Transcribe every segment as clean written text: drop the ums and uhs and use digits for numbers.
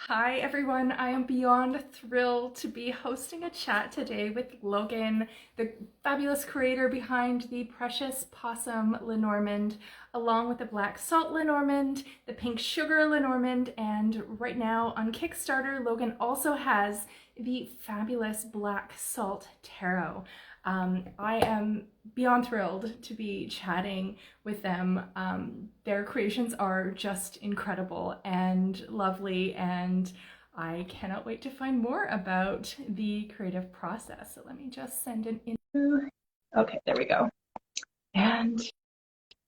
Hi everyone, I am beyond thrilled to be hosting a chat today with Logan, the fabulous creator behind the precious possum Lenormand, along with the black salt Lenormand, the pink sugar Lenormand, and right now on Kickstarter, Logan also has the fabulous black salt tarot. I am beyond thrilled to be chatting with them. Their creations are just incredible and lovely, and I cannot wait to find more about the creative process. So let me just send an intro. Okay, there we go. And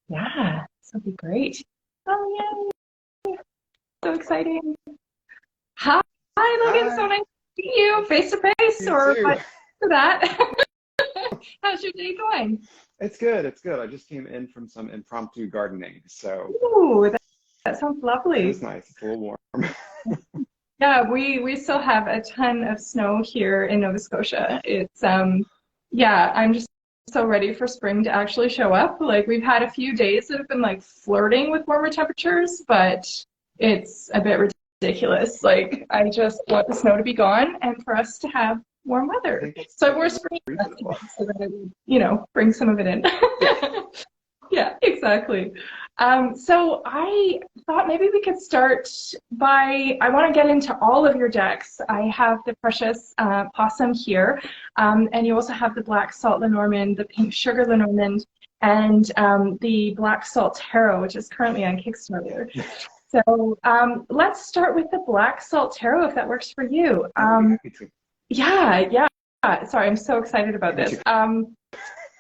yeah, this will be great. Oh, yay! So exciting. Hi, Logan. So Hi, nice to meet you face to face, you or too. what? For that. How's your day going? It's good. It's good. I just came in from some impromptu gardening, so Ooh, that sounds it was lovely. nice. It's a little warm. Yeah, we still have a ton of snow here in Nova Scotia. It's yeah, I'm just so ready for spring to actually show up. Like we've had a few days that have been like flirting with warmer temperatures, but it's a bit ridiculous. Like I just want the snow to be gone and for us to have warm I weather. think So I wore that's spring reasonable. yesterday so that it would, bring some of it in. Yeah. Yeah, exactly. So I thought maybe we could start by, I want to get into all of your decks. I have the precious possum here, and you also have the black salt Lenormand, the pink sugar Lenormand, and the black salt tarot, which is currently on Kickstarter. So let's start with the black salt tarot, if that works for you. I would be happy to. Yeah, yeah. Sorry, I'm so excited about Me this.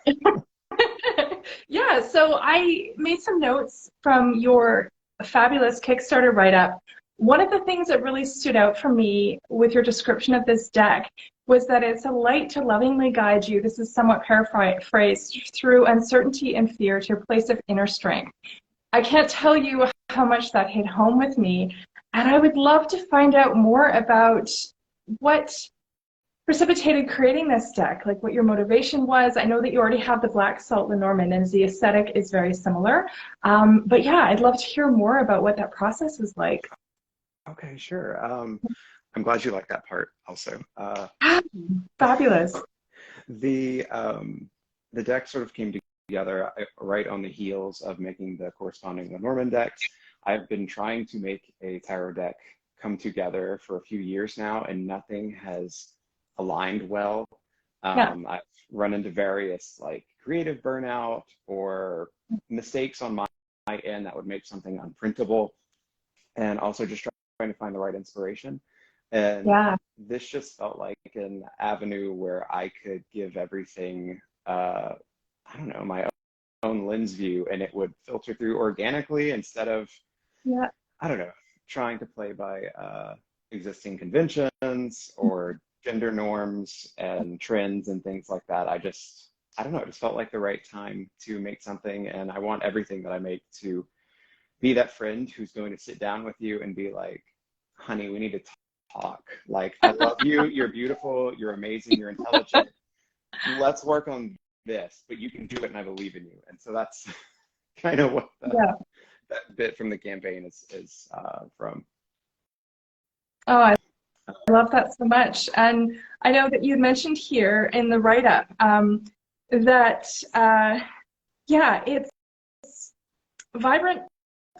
too. Yeah, so I made some notes from your fabulous Kickstarter write-up. One of the things that really stood out for me with your description of this deck was that it's a light to lovingly guide you, this is somewhat paraphrased, through uncertainty and fear to a place of inner strength. I can't tell you how much that hit home with me, and I would love to find out more about what precipitated creating this deck, like what your motivation was. I know that you already have the black salt Lenormand and the aesthetic is very similar. But yeah, I'd love to hear more about what that process was like. Okay, sure. I'm glad you like that part also. Ah, fabulous. The the deck sort of came together right on the heels of making the corresponding Lenormand decks. I've been trying to make a tarot deck come together for a few years now, and nothing has aligned well. Yeah, I've run into various like creative burnout or mistakes on my end that would make something unprintable, and also just trying to find the right inspiration. And yeah, this just felt like an avenue where I could give everything, I don't know, my own lens view, and it would filter through organically instead of, yeah. I don't know, trying to play by existing conventions or gender norms and trends and things like that. I don't know, it just felt like the right time to make something, and I want everything that I make to be that friend who's going to sit down with you and be like, honey, we need to talk. Like, I love you, you're beautiful, you're amazing, you're intelligent. Let's work on this, but you can do it and I believe in you. And so that's kind of what Yeah. that bit from the campaign is from. Oh, I love that so much. And I know that you mentioned here in the write-up that, yeah, it's vibrant,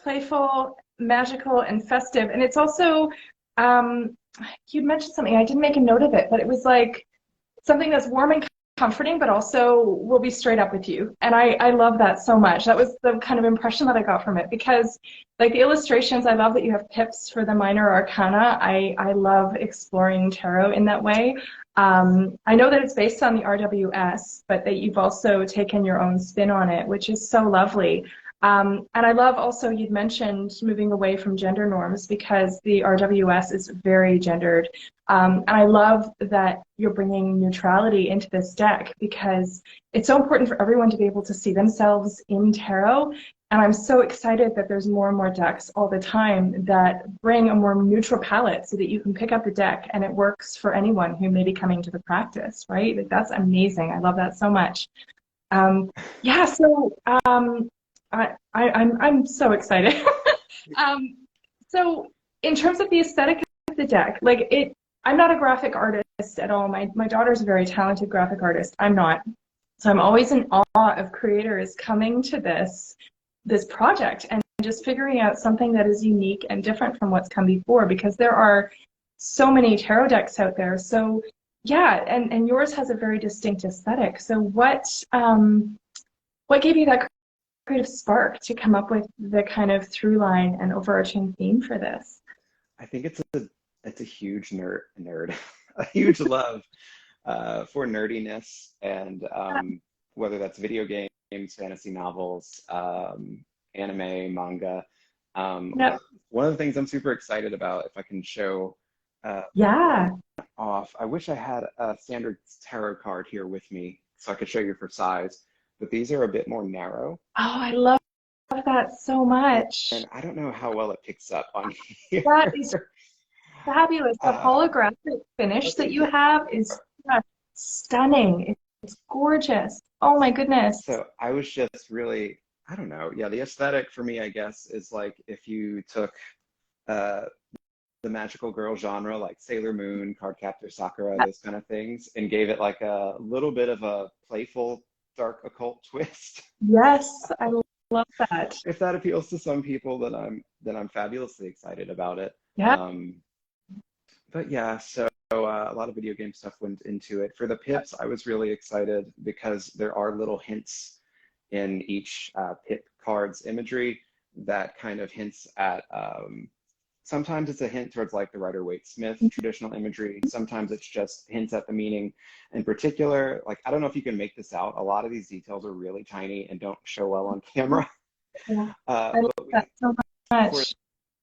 playful, magical, and festive. And it's also, you mentioned something, I didn't make a note of it, but it was like something that's warm and comforting, but also will be straight up with you. And I love that so much. That was the kind of impression that I got from it because like the illustrations, I love that you have pips for the minor arcana. I love exploring tarot in that way. I know that it's based on the RWS, but that you've also taken your own spin on it, which is so lovely. And I love also you'd mentioned moving away from gender norms because the RWS is very gendered. And I love that you're bringing neutrality into this deck because it's so important for everyone to be able to see themselves in tarot. And I'm so excited that there's more and more decks all the time that bring a more neutral palette so that you can pick up the deck and it works for anyone who may be coming to the practice, right? Like that's amazing. I love that so much. Yeah, so I'm so excited. um, so in terms of the aesthetic of the deck. Like I'm not a graphic artist at all. My daughter's a very talented graphic artist. I'm not. So I'm always in awe of creators coming to this project and just figuring out something that is unique and different from what's come before, because there are so many tarot decks out there. So yeah, and yours has a very distinct aesthetic. So what gave you that creative spark to come up with the kind of through line and overarching theme for this? I think it's a huge nerd, a huge love for nerdiness, and whether that's video games, fantasy novels, anime, manga. Yeah. One of the things I'm super excited about, if I can show Yeah. off, I wish I had a standard tarot card here with me so I could show you for size, but these are a bit more narrow. Oh, I love that so much. And I don't know how well it picks up on here. That is fabulous. The Uh, holographic finish that you have is just stunning. It's gorgeous. Oh my goodness. so I was just really, I don't know. Yeah, the aesthetic for me, I guess, is like if you took uh, the magical girl genre, like Sailor Moon, Cardcaptor Sakura, those kind of things, and gave it like a little bit of a playful, dark occult twist. Yes, I love that. If that appeals to some people, then I'm fabulously excited about it. Yeah. But yeah, so a lot of video game stuff went into it. For the pips, I was really excited because there are little hints in each pip card's imagery that kind of hints at, sometimes it's a hint towards like the Rider-Waite-Smith traditional imagery. Sometimes it's just hints at the meaning. In particular, like, I don't know if you can make this out. A lot of these details are really tiny and don't show well on camera. Yeah. I love that so much.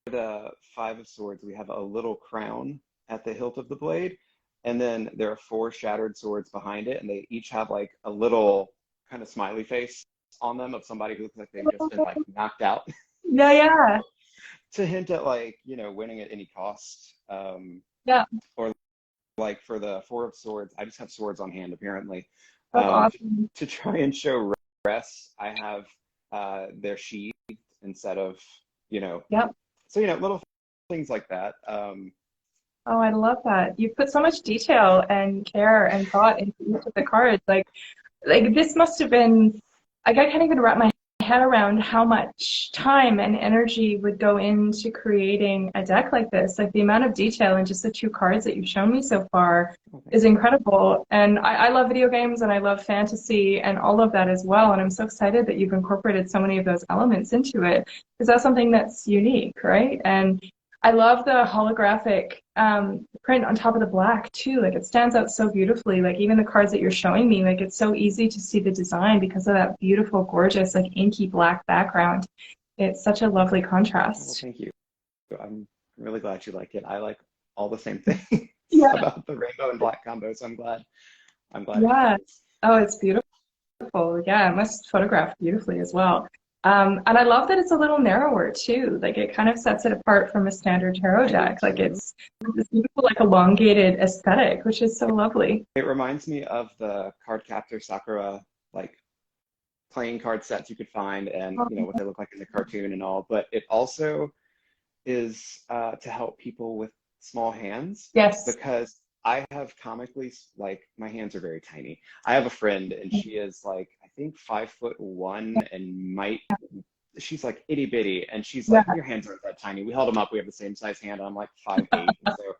For the Five of Swords, we have a little crown at the hilt of the blade, and then there are 4 shattered swords behind it, and they each have like a little kind of smiley face on them of somebody who looks like they've just been like knocked out. Yeah, yeah. To hint at like, winning at any cost. Yeah. Or like for the Four of Swords, I just have swords on hand apparently. That's awesome. To try and show rest, I have their sheathed instead of, Yep. So, little things like that. Oh, I love that. You put so much detail and care and thought into each of the cards. Like this must have been, like, I can't even wrap my head around how much time and energy would go into creating a deck like this. Like the amount of detail in just the 2 cards that you've shown me so far is incredible. And I love video games and I love fantasy and all of that as well. And I'm so excited that you've incorporated so many of those elements into it, because that's something that's unique, right? And I love the holographic print on top of the black too. Like it stands out so beautifully. Like even the cards that you're showing me, like it's so easy to see the design because of that beautiful, gorgeous, like inky black background. It's such a lovely Well, contrast. thank you. I'm really glad you like it. I like all the same things Yeah. about the rainbow and black combo, so I'm glad. Yeah. Oh, it's beautiful. Yeah, it must photograph beautifully as well. And I love that it's a little narrower too. Like it kind of sets it apart from a standard tarot deck. Like it's this beautiful, like elongated aesthetic, which is so lovely. It reminds me of the Cardcaptor Sakura, like playing card sets you could find and what they look like in the cartoon and all, but it also is to help people with small hands. Yes. Because I have comically, like, my hands are very tiny. I have a friend and she is like, I think 5'1" and she's like itty bitty, and she's like, your hands aren't that tiny. We held them up. We have the same size hand. And I'm like 5'8". And so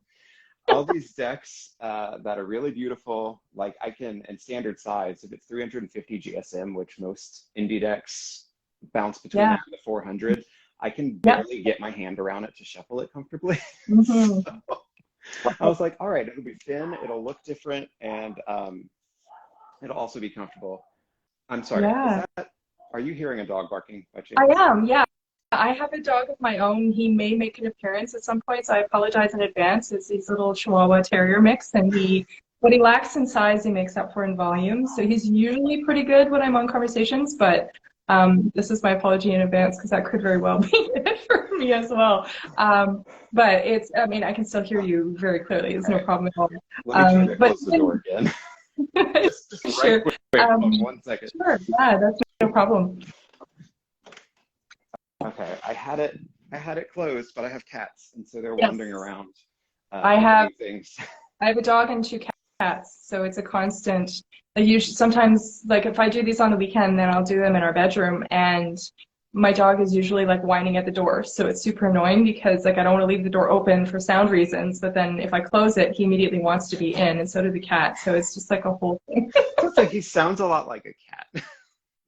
all these decks that are really beautiful, like I can, and standard size, if it's 350 GSM, which most indie decks bounce between that and the 400, I can barely get my hand around it to shuffle it comfortably. So I was like, all right, it'll be thin, it'll look different, and it'll also be comfortable. I'm sorry, are you hearing a dog barking by chance? I am, yeah. I have a dog of my own. He may make an appearance at some point, so I apologize in advance. It's his little Chihuahua Terrier mix, and what he lacks in size, he makes up for in volume. So he's usually pretty good when I'm on conversations, but this is my apology in advance because that could very well be it for me as well. But I can still hear you very clearly. There's no problem at all. Let me try to close the door again. Just Sure. quick, 1 second. Sure, yeah, that's no problem. Okay, I had it closed, but I have cats, and so they're wandering around. I have doing things. I have a dog and two cats, so it's a constant. I usually sometimes like if I do these on the weekend, then I'll do them in our bedroom, and my dog is usually like whining at the door, so it's super annoying because like I don't want to leave the door open for sound reasons, but then if I close it, he immediately wants to be in, and so do the cat. So it's just like a whole thing. So it's like he sounds a lot like a cat.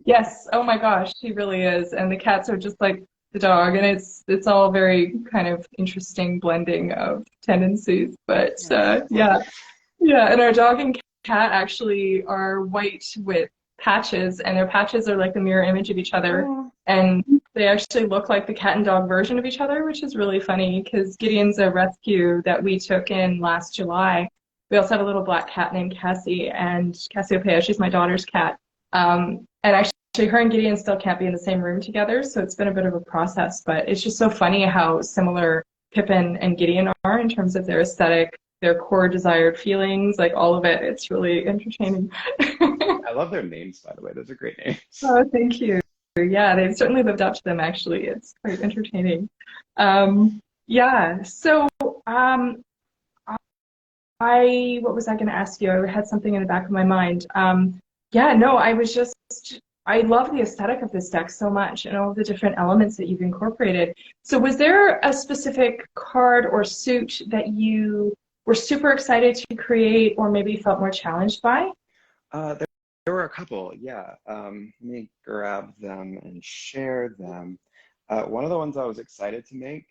Yes, oh my gosh, he really is, and the cats are just like the dog, and it's all very kind of interesting blending of tendencies, but Yeah, it sounds like yeah. it. Yeah, and our dog and cat actually are white with patches, and their patches are like the mirror image of each other. Oh, And they actually look like the cat and dog version of each other, which is really funny because Gideon's a rescue that we took in last July. We also have a little black cat named Cassie, and Cassiopeia, she's my daughter's cat. And actually, her and Gideon still can't be in the same room together, so it's been a bit of a process, but it's just so funny how similar Pippin and Gideon are in terms of their aesthetic, their core desired feelings, like all of it. It's really entertaining. I love their names, by the way. Those are great names. Oh, thank you. Yeah, they've certainly lived up to them, actually. It's quite entertaining. Yeah, so um, what was I going to ask you? I had something in the back of my mind. Yeah, no, I love the aesthetic of this deck so much and all the different elements that you've incorporated. So was there a specific card or suit that you were super excited to create or maybe felt more challenged by? There were a couple, yeah. Let me grab them and share them. One of the ones I was excited to make,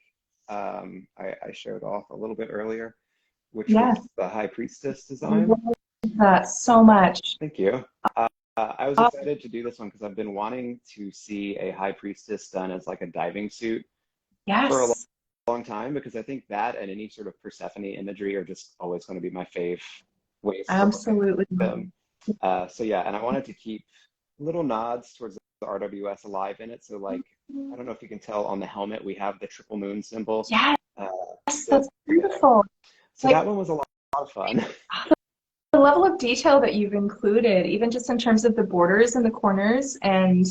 I showed off a little bit earlier, which was Yes, the High Priestess I design. love that so much. Thank you. I was Uh, excited to do this one because I've been wanting to see a High Priestess done as like a diving suit for a yes, long time because I think that and any sort of Persephone imagery are just always going to be my fave ways to look at absolutely. them. So yeah, and I wanted to keep little nods towards the RWS alive in it. So like, I don't know if you can tell on the helmet, we have the triple moon symbol. Yes, Uh, the, that's yeah. beautiful. So Like that one was a lot of fun. the level of detail that you've included, even just in terms of the borders and the corners and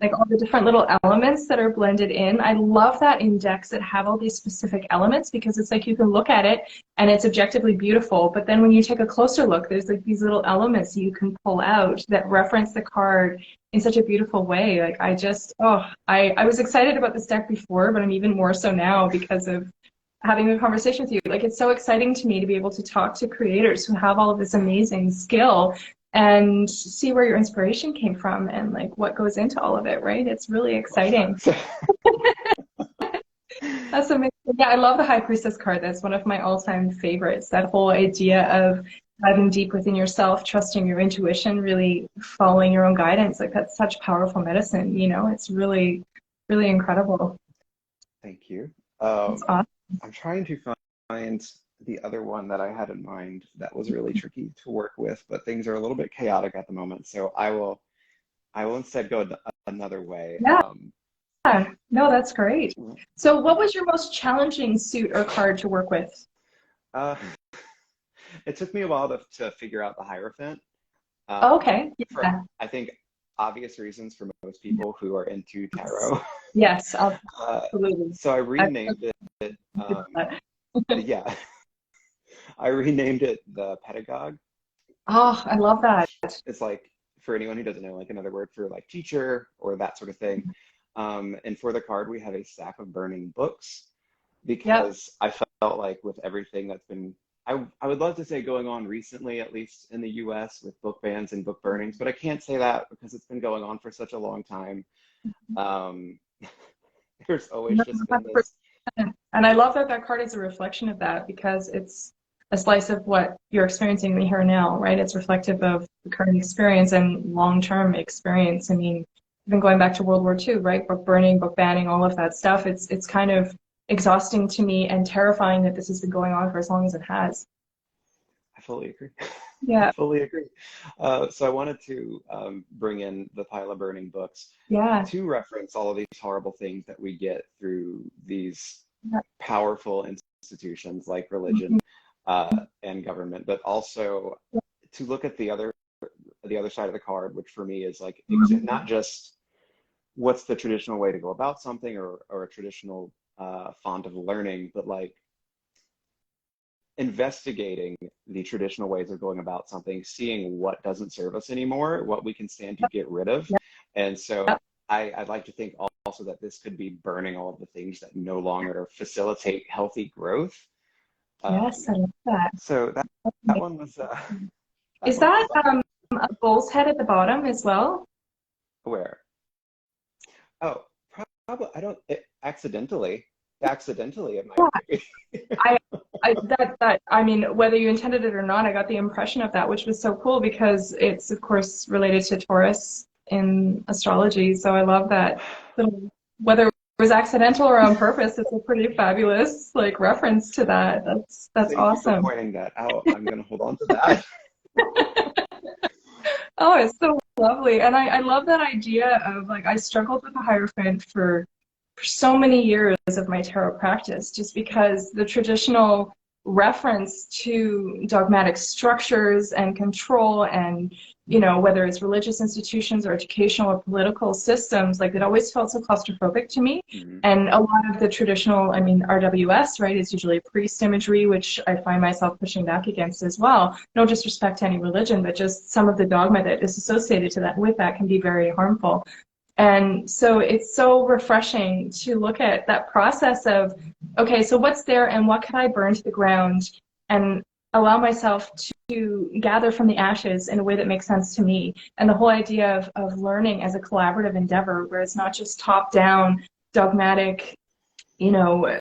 like all the different little elements that are blended in. I love that in decks that have all these specific elements because it's like you can look at it and it's objectively beautiful, but then when you take a closer look, there's like these little elements you can pull out that reference the card in such a beautiful way. Like I was excited about this deck before, but I'm even more so now because of having a conversation with you. Like it's so exciting to me to be able to talk to creators who have all of this amazing skill and see where your inspiration came from and like what goes into all of it, right? It's really exciting. That's amazing. Yeah, I love the High Priestess card. That's one of my all-time favorites. That whole idea of diving deep within yourself, trusting your intuition, really following your own guidance. Like that's such powerful medicine, you know? It's really, really incredible. Thank you. It's awesome. I'm trying to find the other one that I had in mind that was really tricky to work with, but things are a little bit chaotic at the moment. So I will instead go another way. Yeah. No, that's great. So what was your most challenging suit or card to work with? Uh, it took me a while to figure out the Hierophant. Oh, Um, okay. for Yeah. I think obvious reasons for most people who are into tarot. Yes, Uh, absolutely. so I I renamed it. Yeah, I renamed it the Pedagogue. Oh, I love that. It's like for anyone who doesn't know, like another word for like teacher or that sort of thing. And for the card, we have a stack of burning books Yep. because I felt like with everything that's been, I would love to say going on recently, at least in the US with book bans and book burnings, but I can't say that because it's been going on for such a long time. Um, there's always No, just been this. 100%. And I love that that card is a reflection of that because it's a slice of what you're experiencing here now, right? It's reflective of the current experience and long-term experience. I mean, even going back to World War II, right? Book burning, book banning, all of that stuff. It's kind of exhausting to me and terrifying that this has been going on for as long as it has. I fully agree. I Yeah, fully agree. So I wanted to bring in the pile of burning books yeah, to reference all of these horrible things that we get through these yeah. powerful institutions like religion and government, but also to look at the other side of the card, which for me is like Mhm. not just what's the traditional way to go about something or a traditional font of learning, but like investigating the traditional ways of going about something, seeing what doesn't serve us anymore, what we can stand to get rid of. Yeah. And so I'd like to think also that this could be burning all of the things that no longer facilitate healthy growth. Yes, I love that. So that one was that Is one was that fun. a bull's head at the bottom as well? Where? Oh, probably I don't accidentally it might Yeah, be. I, I mean, whether you intended it or not, I got the impression of that, which was so cool because it's of course related to Taurus in astrology. So I love that. So whether it was accidental or on purpose, it's a pretty fabulous like reference to that. That's Thank you for awesome. pointing that out. I'm gonna hold on to that. Oh, it's so lovely. And I love that idea of like I struggled with the Hierophant for so many years of my tarot practice, just because the traditional reference to dogmatic structures and control and, you know, whether it's religious institutions or educational or political systems, like it always felt so claustrophobic to me. Mhm. And a lot of the traditional, I mean, RWS, right, is usually priest imagery, which I find myself pushing back against as well. No disrespect to any religion, but just some of the dogma that is associated to that with that can be very harmful. And so it's so refreshing to look at that process of, okay, so what's there and what can I burn to the ground and allow myself to gather from the ashes in a way that makes sense to me. And the whole idea of learning as a collaborative endeavor where it's not just top down, dogmatic, you know,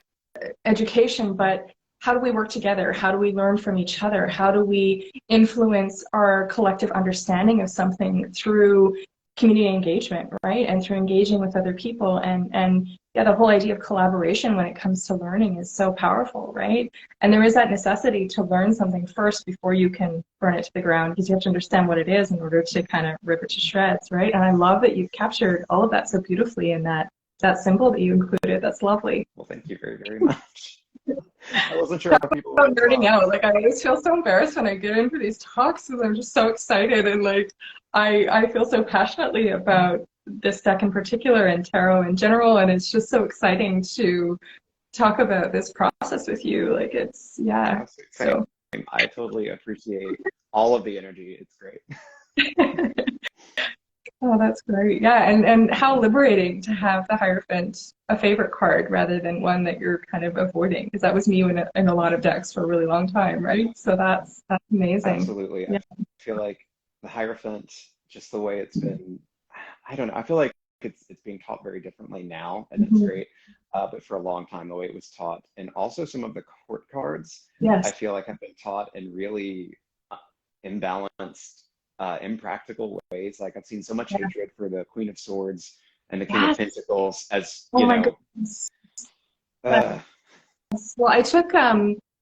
education, but how do we work together? How do we learn from each other? How do we influence our collective understanding of something through community engagement, right? And through engaging with other people. And yeah, the whole idea of collaboration when it comes to learning is so powerful, right? And there is that necessity to learn something first before you can burn it to the ground, because you have to understand what it is in order to kind of rip it to shreds, right? And I love that you've captured all of that so beautifully in that symbol that you included. That's lovely. Well, thank you very, very much. I wasn't sure Talk how people would about nerding respond. out. Like I always feel so embarrassed when I get in for these talks because I'm just so excited and like I feel so passionately about this deck in particular and tarot in general, and it's just so exciting to talk about this process with you. Like it's yeah. Absolutely. So Same. I totally appreciate all of the energy. It's great. oh, that's great. Yeah, and how liberating to have the Hierophant a favorite card rather than one that you're kind of avoiding, because that was me in a lot of decks for a really long time, right? So that's amazing. Absolutely. Yeah. I feel like the Hierophant, just the way it's been, I don't know. I feel like it's being taught very differently now, and it's Mhm. great. But for a long time, the way it was taught, and also some of the court cards, I Yes. feel like have been taught in really imbalanced, impractical ways. Like I've seen so much Yeah. hatred for the Queen of Swords and the King of Yes. Pentacles as, Oh my goodness. uh, Well, I took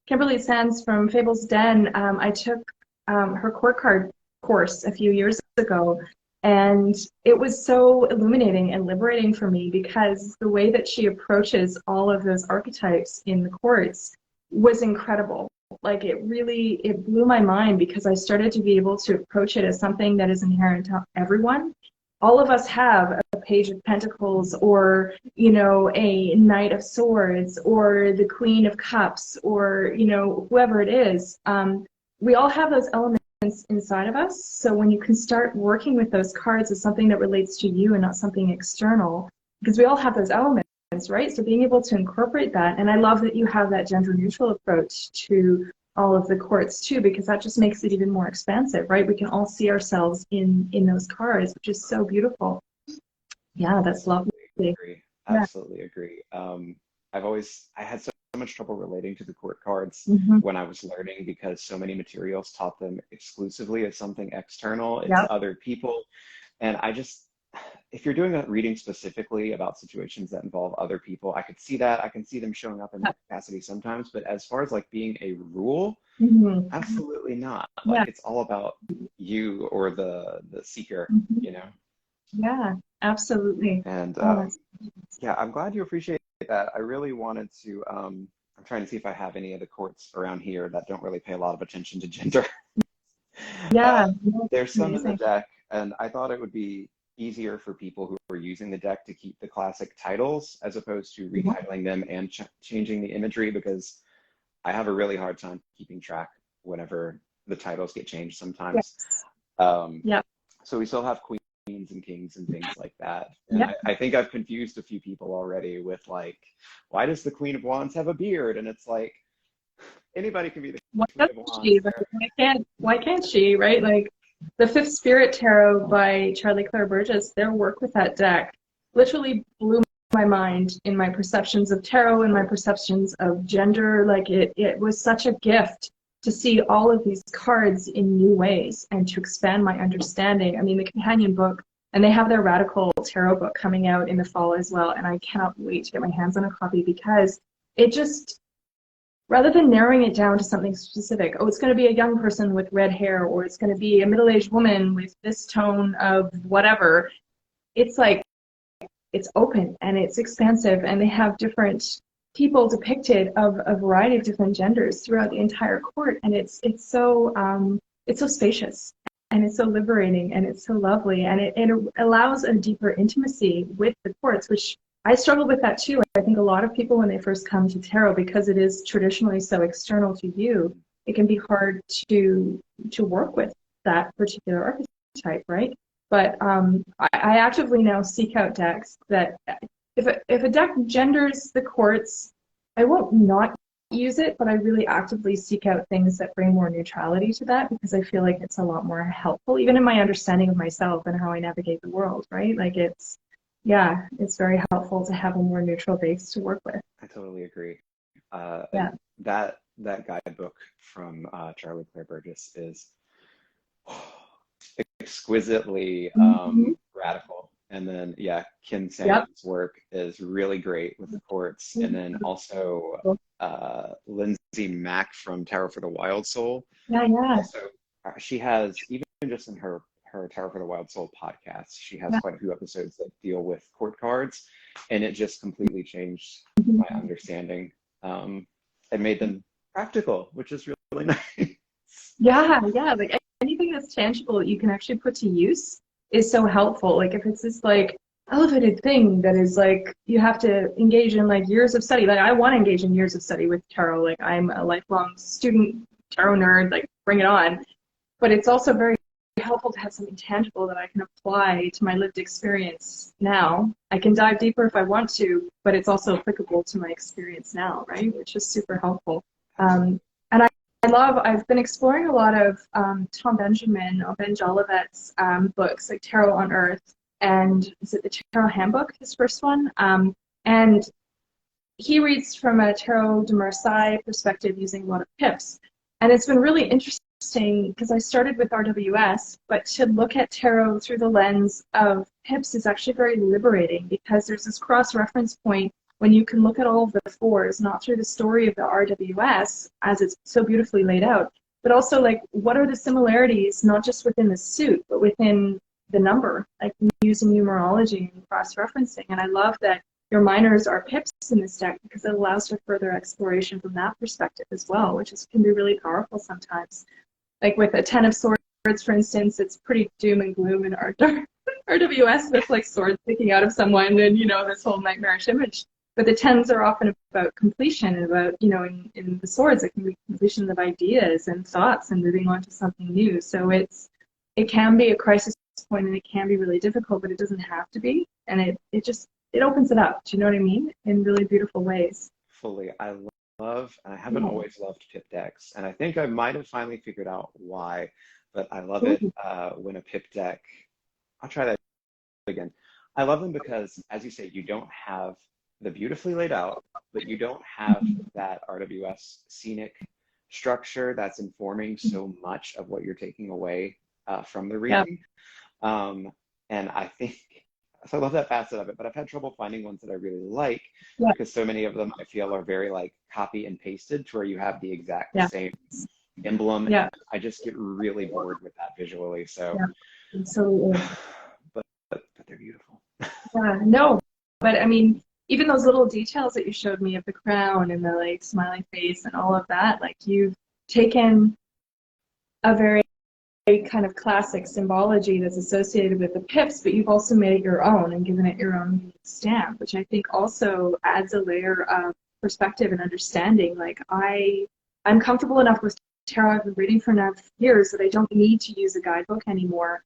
Kimberly Sands from Fable's Den. I took her court card course a few years ago, and it was so illuminating and liberating for me because the way that she approaches all of those archetypes in the courts was incredible. Like it blew my mind because I started to be able to approach it as something that is inherent to everyone. All of us have a page of pentacles or, you know, a knight of swords or the queen of cups or, you know, whoever it is. We all have those elements inside of us. So when you can start working with those cards as something that relates to you and not something external, because we all have those elements, right? So being able to incorporate that, and I love that you have that gender neutral approach to all of the courts too, because that just makes it even more expansive, right? We can all see ourselves in those cards, which is so beautiful. Yeah, that's lovely. absolutely agree. Yeah. Absolutely agree. I had so much trouble relating to the court cards Hmm. when I was learning because so many materials taught them exclusively as something external. It's Yep. other people. And if you're doing a reading specifically about situations that involve other people, I could see that. I can see them showing up in that capacity sometimes. But as far as like being a rule, Hmm. absolutely not. Like Yeah. it's all about you or the seeker, Hmm. you know? Yeah, absolutely. And Oh, that's yeah, I'm glad you appreciate that. I really wanted to, I'm trying to see if I have any of the courts around here that don't really pay a lot of attention to gender. Uh, yeah, no, there's some in the amazing. deck, and I thought it would be easier for people who are using the deck to keep the classic titles as opposed to Yeah. retitling them and changing the imagery because I have a really hard time keeping track whenever the titles get changed sometimes. Yes. Um, Yeah. so we still have queens and kings and things like that. And Yeah. I think I've confused a few people already with like, why does the Queen of Wands have a beard? And it's like, anybody can be the Why Queen of doesn't Wands she? Like, there. why can't she, right? Like the Fifth Spirit Tarot by Charlie Claire Burgess, their work with that deck literally blew my mind in my perceptions of tarot and my perceptions of gender. Like it was such a gift to see all of these cards in new ways and to expand my understanding. I mean, the companion book, and they have their Radical Tarot book coming out in the fall as well, and I cannot wait to get my hands on a copy because it just, rather than narrowing it down to something specific, oh, it's going to be a young person with red hair, or it's going to be a middle-aged woman with this tone of whatever, it's like, it's open and it's expansive, and they have different people depicted of a variety of different genders throughout the entire court, and it's so spacious, and it's so liberating, and it's so lovely, and it allows a deeper intimacy with the courts, which I struggle with that too. I think a lot of people, when they first come to tarot, because it is traditionally so external to you, it can be hard to work with that particular archetype, right? But I actively now seek out decks that, if a deck genders the courts, I won't not use it, but I really actively seek out things that bring more neutrality to that, because I feel like it's a lot more helpful, even in my understanding of myself and how I navigate the world, right? Like it's very helpful to have a more neutral base to work with. I totally agree. Yeah. And that guidebook from Charlie Claire Burgess is exquisitely Mm-hmm. radical. And then, yeah, Kim Yep. Sam's work is really great with the courts. And then also Lindsay Mack from Tarot for the Wild Soul. Yeah, yeah, Also, she has, even just in her Tarot for the Wild Soul podcast, she has yeah. quite a few episodes that deal with court cards. And it just completely changed Mhm. my understanding and made them practical, which is really nice. Yeah, yeah. Like anything that's tangible that you can actually put to use is so helpful. Like if it's this like elevated thing that is like you have to engage in like years of study. Like I want to engage in years of study with tarot. Like I'm a lifelong student tarot nerd. Like bring it on. But it's also very helpful to have something tangible that I can apply to my lived experience now. I can dive deeper if I want to, but it's also applicable to my experience now, right? Which is super helpful. And I've been exploring a lot of Tom Benjamin or Ben Jolivet's books, like Tarot on Earth, and is it the Tarot Handbook, his first one? And he reads from a Tarot de Marseille perspective using a lot of pips. And it's been really interesting because I started with RWS, but to look at tarot through the lens of pips is actually very liberating, because there's this cross-reference point when you can look at all of the fours, not through the story of the RWS as it's so beautifully laid out, but also like what are the similarities, not just within the suit, but within the number, like using numerology and cross-referencing. And I love that your minors are pips in this deck, because it allows for further exploration from that perspective as well, which can be really powerful sometimes. Like with a Ten of Swords, for instance, it's pretty doom and gloom in RWS with like swords sticking out of someone and, this whole nightmarish image. But the tens are often about completion and about, in the swords, it can be completion of ideas and thoughts and moving on to something new. So it can be a crisis point, and it can be really difficult, but it doesn't have to be. And it opens it up, do you know what I mean? In really beautiful ways. Fully. And I haven't Yeah. always loved pip decks. And I think I might have finally figured out why, but I love it Ooh. when a pip deck, I'll try that again. I love them because, as you say, you don't have the beautifully laid out, but you don't have that RWS scenic structure that's informing so much of what you're taking away from the Yeah. reading. And I think, so I love that facet of it, but I've had trouble finding ones that I really like, Yeah. because so many of them I feel are very like copy and pasted to where you have the exact Yeah. same emblem. Yeah. And I just get really bored with that visually. So, Yeah. Absolutely. but they're beautiful. Yeah. No, but I mean, even those little details that you showed me of the crown and the like smiling face and all of that, like you've taken a very kind of classic symbology that's associated with the pips, but you've also made it your own and given it your own stamp, which I think also adds a layer of perspective and understanding. Like I I'm comfortable enough with tarot. I've been reading for enough years that I don't need to use a guidebook anymore.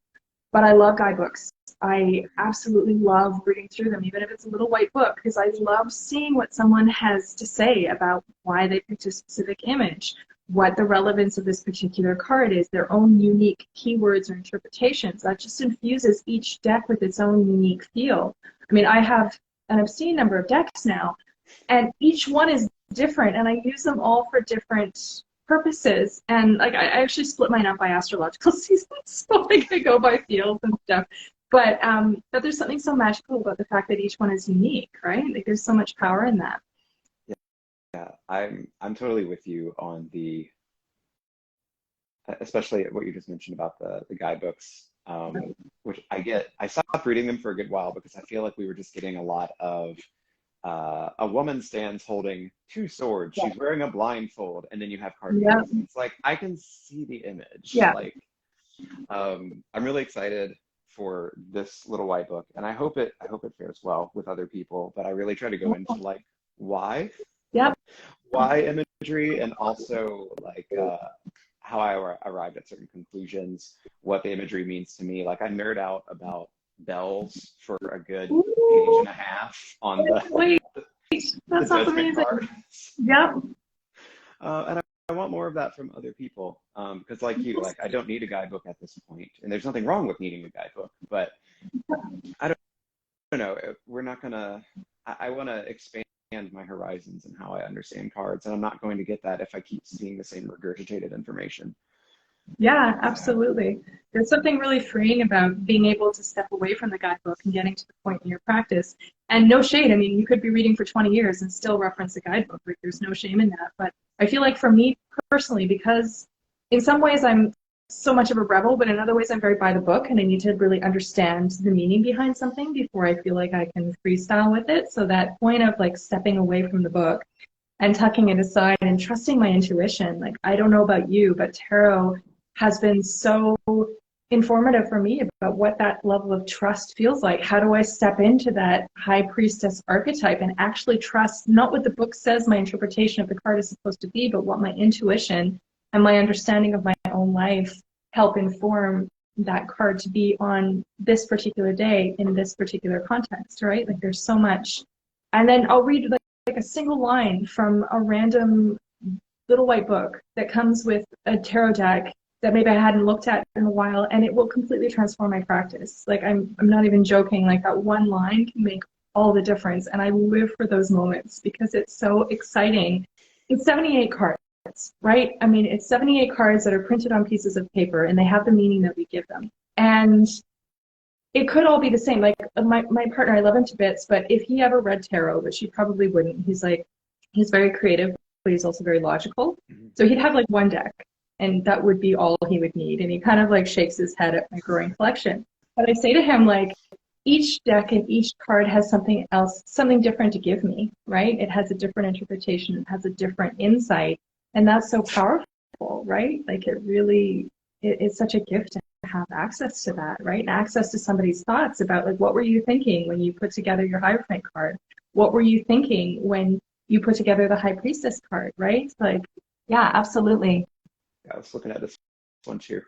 But I love guidebooks. I absolutely love reading through them, even if it's a little white book, because I love seeing what someone has to say about why they picked a specific image, what the relevance of this particular card is, their own unique keywords or interpretations. That just infuses each deck with its own unique feel. I mean, I have an obscene number of decks now, and each one is different, and I use them all for different purposes. And like I actually split mine up by astrological seasons, so like I go by fields and stuff. But there's something so magical about the fact that each one is unique, right? Like there's so much power in that. Yeah, I'm totally with you on the, especially what you just mentioned about the guidebooks, which I stopped reading them for a good while because I feel like we were just getting a lot of a woman stands holding two swords. Yeah. She's wearing a blindfold, and then you have card Yeah. readings. It's like I can see the image. Yeah. Like, I'm really excited for this little white book, and I hope it fares well with other people. But I really try to go into like why, Yep. why imagery, and also like how I arrived at certain conclusions, what the imagery means to me. Like I nerd out about bells for a good page and a half on Wait, the that sounds judgment amazing. card. Yep. And I want more of that from other people because like you, like I don't need a guidebook at this point, and there's nothing wrong with needing a guidebook, but I don't know. We're not gonna, I want to expand my horizons and how I understand cards, and I'm not going to get that if I keep seeing the same regurgitated information. Yeah, absolutely. There's something really freeing about being able to step away from the guidebook and getting to the point in your practice. And no shade, I mean, you could be reading for 20 years and still reference a guidebook. Like, there's no shame in that. But I feel like for me personally, because in some ways I'm so much of a rebel, but in other ways I'm very by the book, and I need to really understand the meaning behind something before I feel like I can freestyle with it. So that point of like stepping away from the book and tucking it aside and trusting my intuition, like I don't know about you, but tarot has been so informative for me about what that level of trust feels like. How do I step into that high priestess archetype and actually trust not what the book says my interpretation of the card is supposed to be, but what my intuition and my understanding of my own life help inform that card to be on this particular day in this particular context, right? Like there's so much. And then I'll read like a single line from a random little white book that comes with a tarot deck that maybe I hadn't looked at in a while, and it will completely transform my practice. Like I'm not even joking, like that one line can make all the difference, and I live for those moments because it's so exciting. It's 78 cards, right? I mean, it's 78 cards that are printed on pieces of paper, and they have the meaning that we give them. And it could all be the same. Like my partner, I love him to bits, but if he ever read tarot, which he probably wouldn't, he's very creative, but he's also very logical. So he'd have like one deck, and that would be all he would need. And he kind of like shakes his head at my growing collection. But I say to him, like, each deck and each card has something else, something different to give me, right? It has a different interpretation, it has a different insight. And that's so powerful, right? Like it's such a gift to have access to that, right? And access to somebody's thoughts about like, what were you thinking when you put together your Hierophant card? What were you thinking when you put together the High Priestess card, right? Like, yeah, absolutely. I was looking at this one too.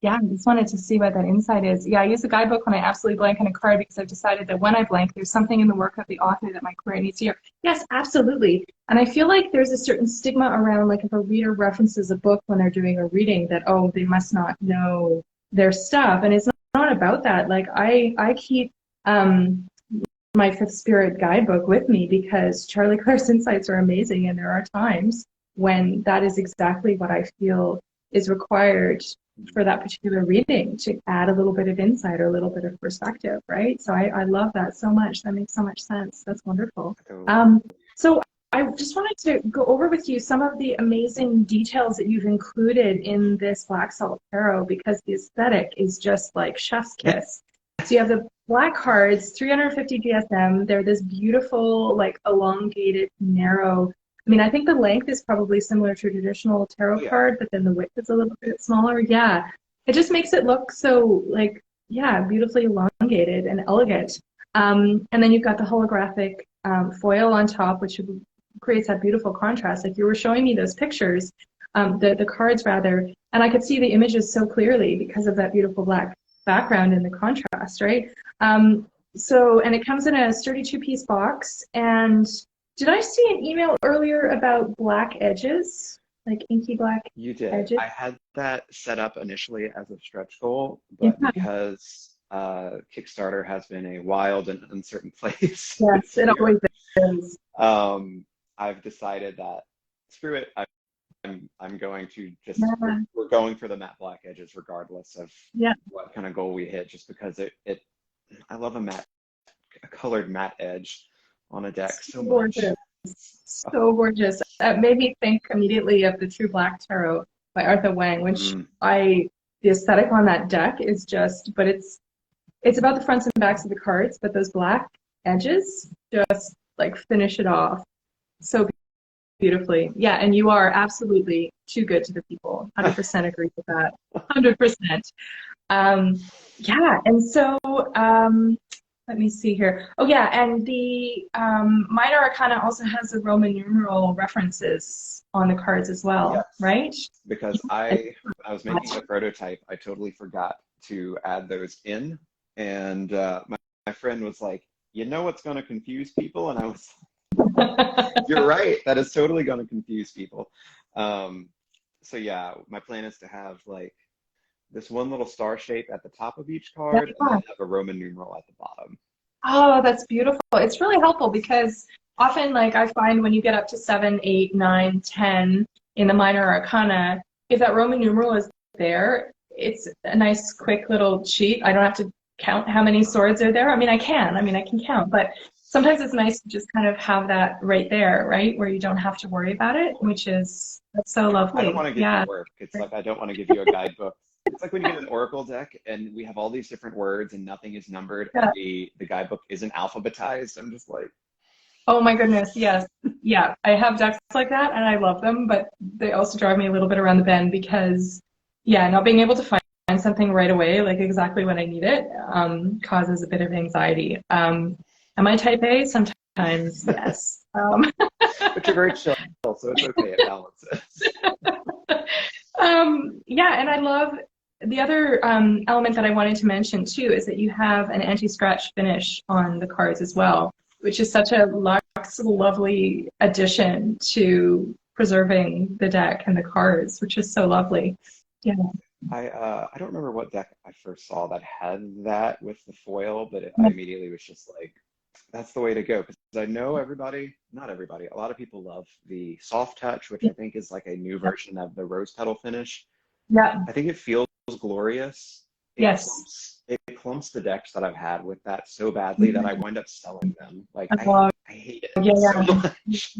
Yeah, I just wanted to see what that insight is. Yeah, I use a guidebook when I absolutely blank on a card because I've decided that when I blank, there's something in the work of the author that my query needs to hear. Yes, absolutely. And I feel like there's a certain stigma around, like if a reader references a book when they're doing a reading, that, oh, they must not know their stuff. And it's not about that. Like I keep my Fifth Spirit guidebook with me because Charlie Clark's insights are amazing, and there are times when that is exactly what I feel is required for that particular reading, to add a little bit of insight or a little bit of perspective, right? So I love that so much. That makes so much sense. That's wonderful. So I just wanted to go over with you some of the amazing details that you've included in this Black Salt Tarot, because the aesthetic is just like chef's kiss. So you have the black cards, 350 GSM. They're this beautiful, like elongated, narrow. I mean, I think the length is probably similar to a traditional tarot card, but then the width is a little bit smaller. Yeah, it just makes it look so, like, yeah, beautifully elongated and elegant. And then you've got the holographic foil on top, which creates that beautiful contrast. Like you were showing me those pictures, the cards rather, and I could see the images so clearly because of that beautiful black background and the contrast, right? So, and it comes in a sturdy 2-piece box. And did I see an email earlier about black edges, like inky black You did. edges? I had that set up initially as a stretch goal, Yeah. but because Kickstarter has been a wild and uncertain place Yes, this it year, always is. I've decided that screw it. I'm going to just Yeah. we're going for the matte black edges regardless of Yeah. what kind of goal we hit, just because it I love a colored matte edge on a deck so much. Gorgeous. So gorgeous. That made me think immediately of the True Black Tarot by Arthur Wang, which Mm. the aesthetic on that deck is just, but it's about the fronts and backs of the cards, but those black edges just like finish it off so beautifully. Yeah, and you are absolutely too good to the people. 100% agree with that. 100%. Yeah, and so let me see here. Oh yeah, and the Minor Arcana also has the Roman numeral references on the cards as well, Yes, right? because when I was making the prototype, I totally forgot to add those in, and my friend was like, "You know what's going to confuse people?" And I was, "You're right. That is totally going to confuse people." So yeah, my plan is to have like this one little star shape at the top of each card, and then have a Roman numeral at the bottom. Oh, that's beautiful. It's really helpful because often, like, I find when you get up to 7, 8, 9, 10 in the minor arcana, if that Roman numeral is there, it's a nice, quick little sheet. I don't have to count how many swords are there. I mean, I can count, but sometimes it's nice to just kind of have that right there, right, where you don't have to worry about it, which is that's so I don't lovely. want to give you Yeah. work. It's like I don't want to give you a guidebook. It's like when you get an oracle deck and we have all these different words and nothing is numbered and Yeah. the guidebook isn't alphabetized. I'm just like, Oh my goodness, yes. Yeah, I have decks like that and I love them, but they also drive me a little bit around the bend because, yeah, not being able to find something right away, like exactly when I need it, causes a bit of anxiety. Am I type A? Sometimes, yes. but you're very chill, so it's okay. It balances. Yeah, and I love the other element that I wanted to mention too is that you have an anti-scratch finish on the cards as well, which is such a luxe, lovely addition to preserving the deck and the cards, which is so lovely. Yeah. I don't remember what deck I first saw that had that with the foil, but I immediately was just like, that's the way to go. Because I know everybody, not everybody, a lot of people love the soft touch, which I think is like a new version of the rose petal finish. Yeah. I think it feels glorious. Yes. It clumps the decks that I've had with that so badly that I wind up selling them. Like Uh, I hate it yeah, so yeah. much.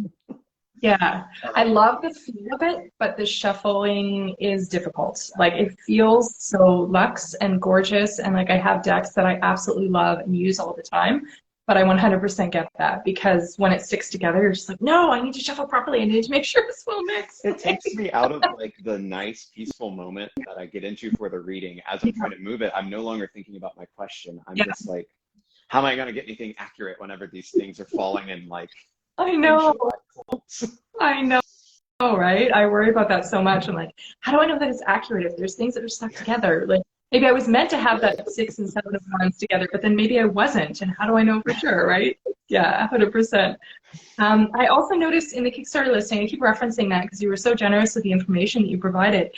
Yeah, I love the feel of it, but the shuffling is difficult. Like it feels so luxe and gorgeous, and like I have decks that I absolutely love and use all the time, but I 100% get that because when it sticks together, you're just like, no, I need to shuffle properly. I need to make sure it's well mixed. It takes me out of like the nice, peaceful moment that I get into for the reading. As I'm trying to move it, I'm no longer thinking about my question. I'm Yeah, just like, how am I going to get anything accurate whenever these things are falling in like I know, inch-wide clumps? I know. Oh, right. I worry about that so much. I'm like, how do I know that it's accurate if there's things that are stuck together? Like maybe I was meant to have that 6 and 7 of wands together, but then maybe I wasn't. And how do I know for sure, right? Yeah, 100%. I also noticed in the Kickstarter listing, I keep referencing that because you were so generous with the information that you provided.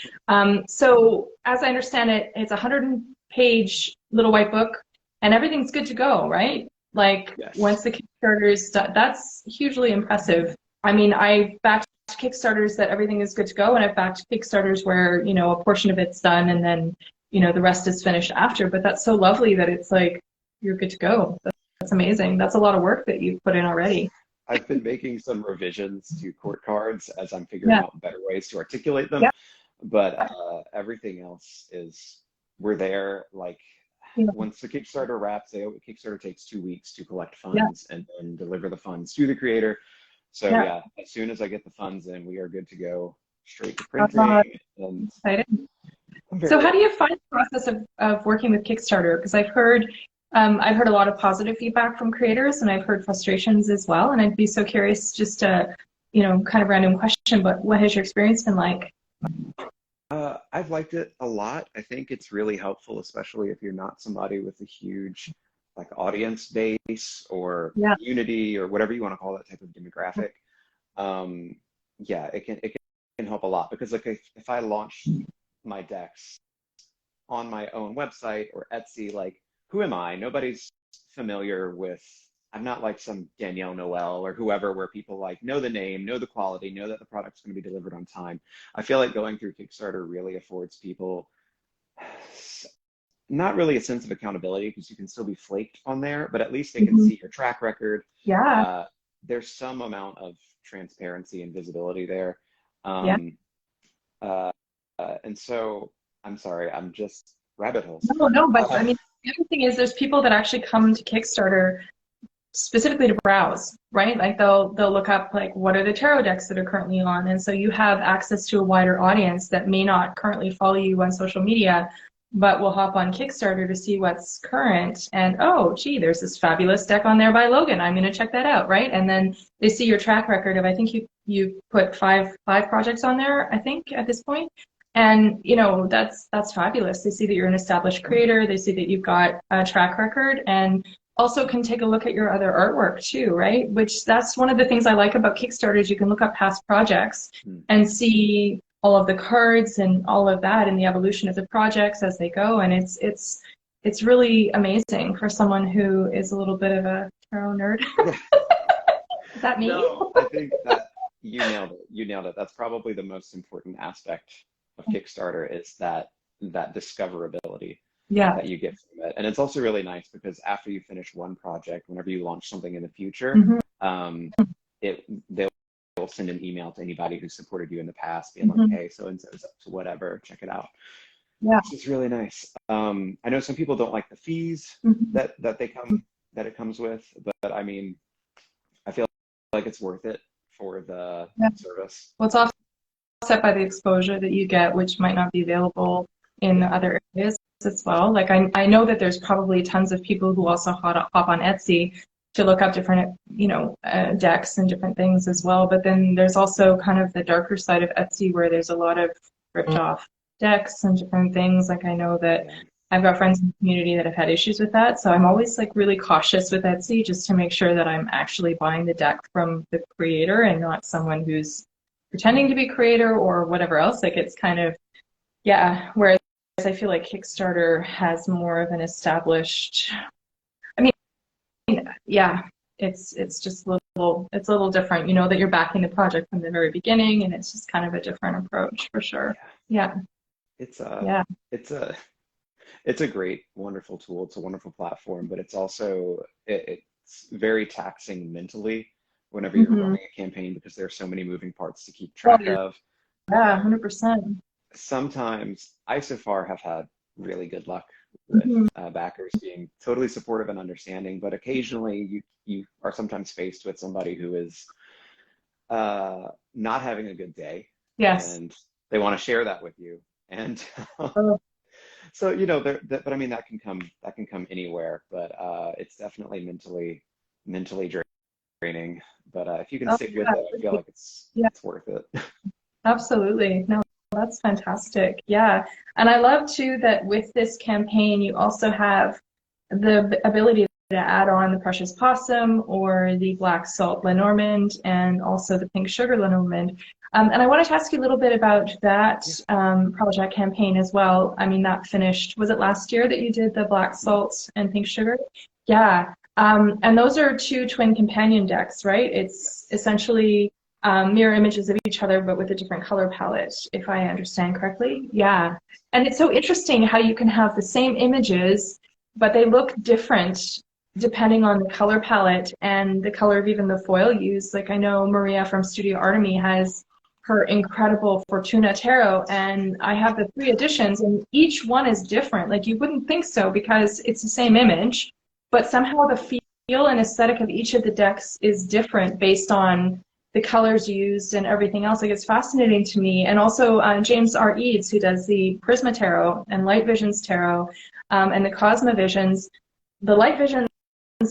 So as I understand it, it's a 100-page little white book and everything's good to go, right? Like Yes. once the Kickstarter is done, that's hugely impressive. I mean, I backed Kickstarters that everything is good to go, and I've backed Kickstarters where, you know, a portion of it's done and then, you know, the rest is finished after. But that's so lovely that it's like you're good to go. That's amazing. That's a lot of work that you've put in already. I've been making some revisions to court cards as I'm figuring out better ways to articulate them. Yeah. But everything else is, we're there. Like once the Kickstarter wraps, Kickstarter takes 2 weeks to collect funds and then deliver the funds to the creator. So yeah, as soon as I get the funds in, we are good to go straight to printing. And exciting. So how do you find the process of working with Kickstarter? Because I've heard I've heard a lot of positive feedback from creators, and I've heard frustrations as well. And I'd be so curious, just to, kind of random question, but what has your experience been like? I've liked it a lot. I think it's really helpful, especially if you're not somebody with a huge like audience base or Yeah. community or whatever you want to call that type of demographic. Um, yeah, it can help a lot because like if I launch my decks on my own website or Etsy, like who am I? Nobody's familiar with, I'm not like some Danielle Noel or whoever where people like know the name, know the quality, know that the product's going to be delivered on time. I feel like going through Kickstarter really affords people not really a sense of accountability because you can still be flaked on there, but at least they can Hmm. see your track record. Yeah. Uh, there's some amount of transparency and visibility there. Yeah. Um, uh, and so I'm sorry, I'm just rabbit holes. No, no, but Uh, I mean, the other thing is there's people that actually come to Kickstarter specifically to browse, right? Like they'll look up like what are the tarot decks that are currently on, and so you have access to a wider audience that may not currently follow you on social media, but will hop on Kickstarter to see what's current. And oh, gee, there's this fabulous deck on there by Logan. I'm going to check that out, right? And then they see your track record of, I think you put five projects on there, I think at this point. And that's fabulous. They see that you're an established creator. They see that you've got a track record, and also can take a look at your other artwork too, right? Which that's one of the things I like about Kickstarter is you can look up past projects and see all of the cards and all of that and the evolution of the projects as they go. And it's really amazing for someone who is a little bit of a tarot nerd. Is that me? no, I think that you nailed it. You nailed it. That's probably the most important aspect of Kickstarter is that discoverability Yeah. that you get from it. And it's also really nice because after you finish one project, whenever you launch something in the future, Hmm. um, they'll send an email to anybody who supported you in the past, being like, Hmm. hey, so and so's up to whatever, check it out. Yeah. Which is really nice. I know some people don't like the fees Hmm. that it comes with, but I mean, I feel like it's worth it for the Yeah. service. Well, it's offset by the exposure that you get, which might not be available in Yeah. other areas as well. Like I know that there's probably tons of people who also hop on Etsy to look up different, decks and different things as well. But then there's also kind of the darker side of Etsy where there's a lot of ripped off decks and different things. Like I know that Yeah. I've got friends in the community that have had issues with that. So I'm always like really cautious with Etsy just to make sure that I'm actually buying the deck from the creator and not someone who's pretending to be creator or whatever else. Like it's kind of, yeah. Whereas I feel like Kickstarter has more of an established, I mean, yeah, it's just it's a little different. You know that you're backing the project from the very beginning, and it's just kind of a different approach for sure. Yeah. Yeah, It's a yeah. it's a it's a great, wonderful tool. It's a wonderful platform, but it's also it's very taxing mentally whenever you're Mm-hmm. running a campaign because there are so many moving parts to keep Oh, track yeah, of. yeah, 100%. Sometimes I so far have had really good luck with Mm-hmm. backers being totally supportive and understanding, but occasionally you are sometimes faced with somebody who is not having a good day, Yes. and they want to share that with you. And Oh, so but I mean that can come anywhere, but it's definitely mentally draining. But if you can oh, stick with it, I feel yeah. like Yeah, it's worth it. absolutely. No, that's fantastic. Yeah. And I love too that with this campaign, you also have the ability to add on the precious possum or the black salt Lenormand and also the pink sugar Lenormand. And I wanted to ask you a little bit about that Yeah. project campaign as well. I mean, that finished, was it last year that you did the black salt and pink sugar? Yeah. And those are two twin companion decks, right? It's essentially mirror images of each other, but with a different color palette, if I understand correctly. Yeah. And it's so interesting how you can have the same images, but they look different depending on the color palette and the color of even the foil used. Like I know Maria from Studio Artemy has her incredible Fortuna Tarot, and I have the three editions, and each one is different. Like you wouldn't think so because it's the same image, but somehow the feel and aesthetic of each of the decks is different based on the colors used and everything else. Like it's fascinating to me. And also James R. Eads, who does the Prisma Tarot and Light Visions Tarot and the Cosma Visions, the light visions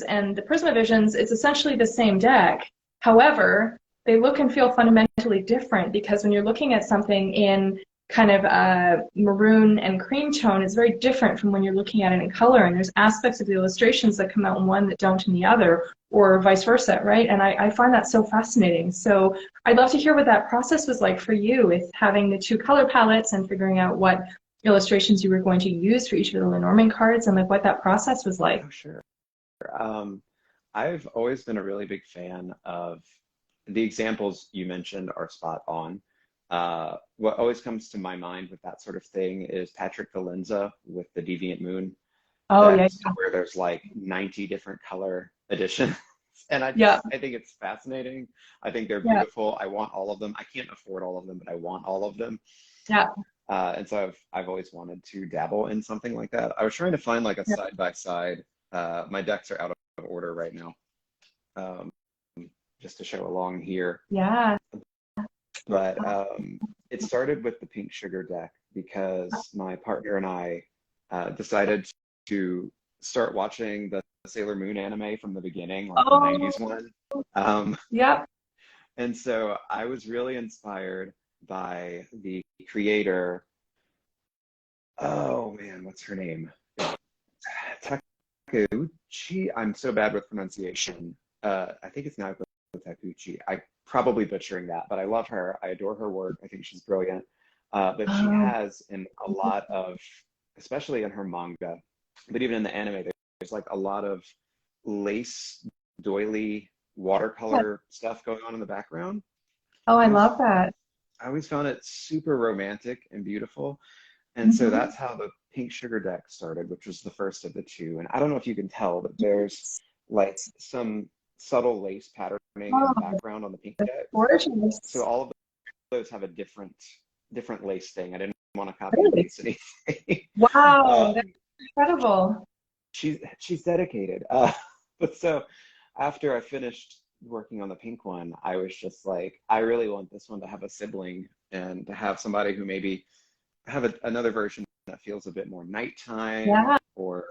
and the Prisma visions, it's essentially the same deck. However, they look and feel fundamentally different because when you're looking at something in kind of a maroon and cream tone, it's very different from when you're looking at it in color. And there's aspects of the illustrations that come out in one that don't in the other, or vice versa, right? And I find that so fascinating. So I'd love to hear what that process was like for you with having the two color palettes and figuring out what illustrations you were going to use for each of the Lenormand cards and like what that process was like. Oh, sure. I've always been a really big fan of the examples you mentioned are spot on. What always comes to my mind with that sort of thing is Patrick Valenza with the Deviant Moon Oh, yeah. decks, where there's like 90 different color editions. And Yeah. I think it's fascinating. I think they're Yeah. beautiful. I want all of them. I can't afford all of them, but I want all of them. Yeah. And so I've always wanted to dabble in something like that. I was trying to find like a Yeah. side by side. My decks are out of order right now, just to show along here. Yeah. But it started with the Pink Sugar deck because my partner and I decided to start watching the Sailor Moon anime from the beginning, like the Oh, 90s one. yeah. And so I was really inspired by the creator. Oh man, what's her name? Takeuchi. I'm so bad with pronunciation. I think it's Naoko Takeuchi. I probably butchering that, but I love her. I adore her work. I think she's brilliant. But she Oh, has in a lot of, especially in her manga, but even in the anime, there's like a lot of lace doily watercolor stuff going on in the background. oh, I I always, love that. I always found it super romantic and beautiful. And so Hmm. that's how the Pink Sugar deck started, which was the first of the two. And I don't know if you can tell, but there's like some subtle lace patterning in the Oh, background on the pink deck. So gorgeous. all of those have a different lace thing. I didn't want to copy and Really? paste anything. Wow, that's um, incredible. she's dedicated. But so after I finished working on the pink one, I was just like, I really want this one to have a sibling and to have somebody who maybe have another version that feels a bit more nighttime Yeah. or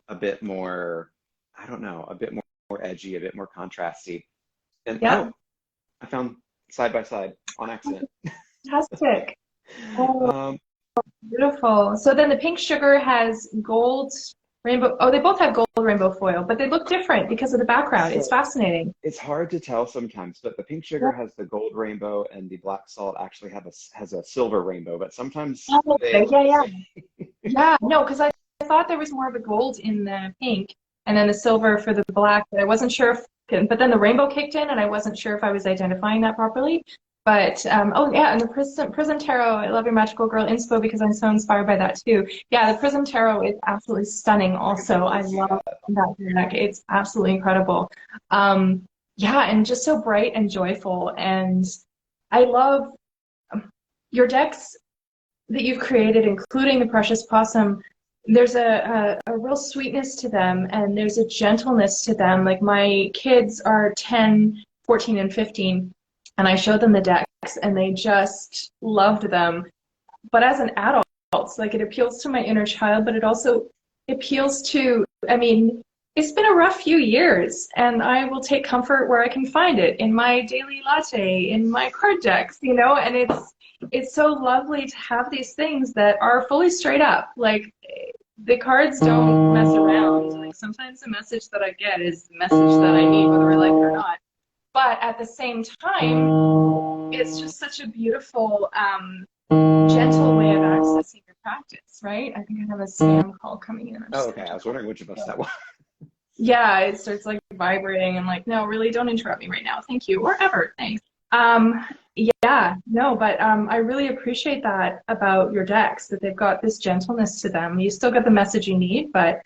a bit more, I don't know, a bit more edgy, a bit more contrasty. And Yep. oh, I found side by side on accident. Fantastic. Oh, Um, beautiful. So then the pink sugar has gold rainbow. Oh, they both have gold rainbow foil, but they look different because of the background. It's so fascinating. it's hard to tell sometimes, but the pink Yeah. sugar has the gold rainbow and the black salt actually has a silver rainbow, but sometimes Oh, they okay. look Yeah, the yeah. same. Yeah. No, because I thought there was more of a gold in the pink and then the silver for the black, but I wasn't sure if, but then the rainbow kicked in and I wasn't sure if I was identifying that properly. But oh yeah, and the Prism Tarot, I love your Magical Girl inspo because I'm so inspired by that too. Yeah, the Prism Tarot is absolutely stunning I could also. I totally see love that. that deck. It's absolutely incredible. Yeah, and just so bright and joyful. And I love your decks that you've created, including the Precious Possum. There's a real sweetness to them and there's a gentleness to them. Like my kids are 10, 14, and 15, and I showed them the decks and they just loved them. But as an adult, like it appeals to my inner child, but it also appeals to, I mean, it's been a rough few years, and I will take comfort where I can find it in my daily latte, in my card decks, and it's so lovely to have these things that are fully straight up. Like the cards don't mess around. Like sometimes the message that I get is the message that I need, whether I like it or not. But at the same time, it's just such a beautiful, gentle way of accessing your practice, right? I think I have a spam call coming in. I'm Oh, just okay. gonna I have was to call. wondering which of us that was. Yeah, it starts like vibrating and like, no, really, don't interrupt me right now. Thank you, or ever. Thanks. Um, yeah, no, but I really appreciate that about your decks, that they've got this gentleness to them. You still get the message you need, but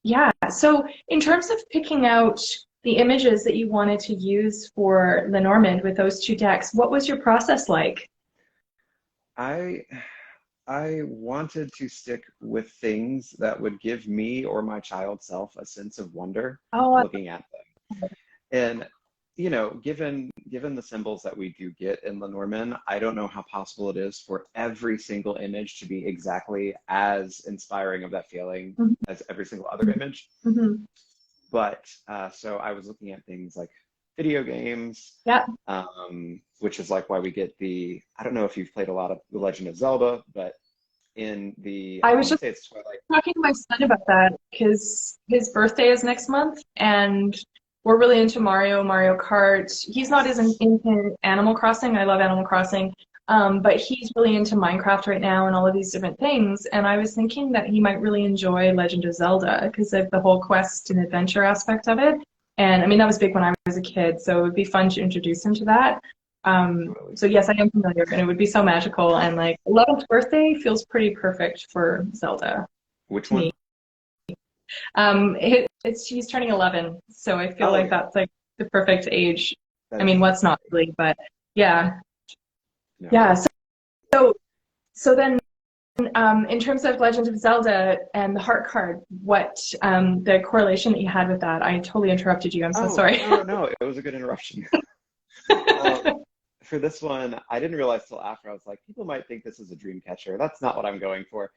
yeah. So in terms of picking out the images that you wanted to use for Lenormand with those two decks, what was your process like? I I wanted to stick with things that would give me or my child self a sense of wonder Oh, looking at them. And you know, given the symbols that we do get in Lenormand, I don't know how possible it is for every single image to be exactly as inspiring of that feeling as every single other image. Mm-hmm. But so I was looking at things like video games, Yeah. which is like why we get I don't know if you've played a lot of The Legend of Zelda, but I I was want to just say it's Twilight. talking to my son about that because his birthday is next month, and we're really into Mario Kart. He's not as into Animal Crossing. I love Animal Crossing. But he's really into Minecraft right now and all of these different things. And I was thinking that he might really enjoy Legend of Zelda because of the whole quest and adventure aspect of it. And I mean, that was big when I was a kid, so it would be fun to introduce him to that. Totally. So yes, I am familiar, and it would be so magical. And like 11th birthday feels pretty perfect for Zelda Which to me. one? He's turning 11, so I feel Oh like yeah, that's like the perfect age. that I is mean, the what's perfect not age. really, but yeah, No, yeah. totally. So then, in terms of Legend of Zelda and the heart card, what the correlation that you had with that? I totally interrupted you. I'm so Oh, sorry. no, no, it was a good interruption. Um, for this one, I didn't realize till after. I was like, people might think this is a dream catcher. That's not what I'm going for.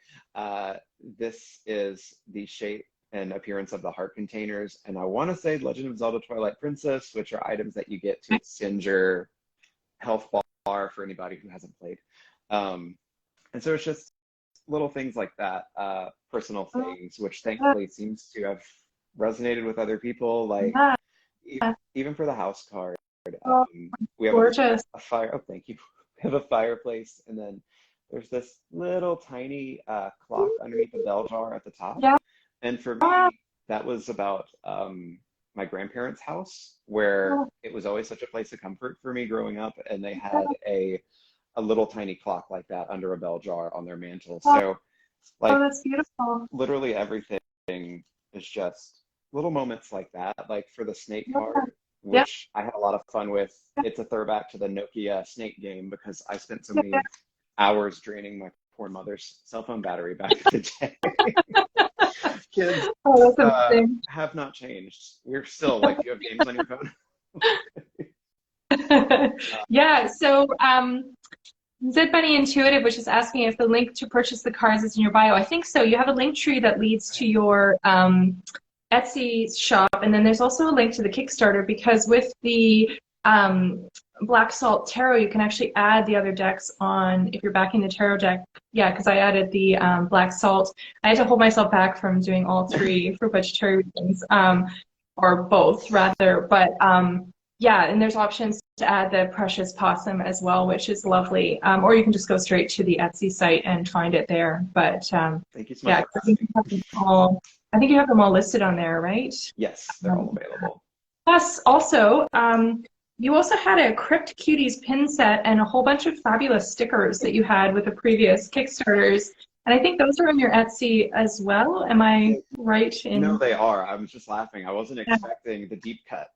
This is the shape and appearance of the heart containers, and I want to say Legend of Zelda Twilight Princess, which are items that you get to extend your health bar for anybody who hasn't played. Um, and so it's just little things like that, personal things, which thankfully seems to have resonated with other people. Like Yeah. even for the house card, Oh, we have gorgeous. a fire. Oh, thank you. We have a fireplace, and then there's this little tiny clock underneath the bell jar at the top. Yeah. And for me, that was about my grandparents' house, where it was always such a place of comfort for me growing up, and they had a little tiny clock like that under a bell jar on their mantle. So, Oh, like, that's beautiful. literally everything is just little moments like that. Like for the snake card, Yeah. which I had a lot of fun with. It's a throwback to the Nokia snake game because I spent so Yeah. many hours draining my poor mother's cell phone battery back in the day. Kids Oh, that's amazing. have not changed. We're still like, do you have games on your phone? Yeah, so Zed Bunny Intuitive, which is asking if the link to purchase the cards is in your bio. I think so. You have a link tree that leads to your Etsy shop, and then there's also a link to the Kickstarter because with the Black Salt Tarot, you can actually add the other decks on if you're backing the tarot deck. Yeah, because I added the Black Salt. I had to hold myself back from doing all three for budgetary reasons, or both rather. But yeah, and there's options to add the Precious Possum as well, which is lovely. Or you can just go straight to the Etsy site and find it there. But Thank you so much yeah, for asking. I think you have them all listed on there, right? Yes, they're all available. Plus, also, you also had a Crypt Cuties pin set and a whole bunch of fabulous stickers that you had with the previous Kickstarters. And I think those are on your Etsy as well. Am I right No, in? they are. I was just laughing. I wasn't expecting the deep cut.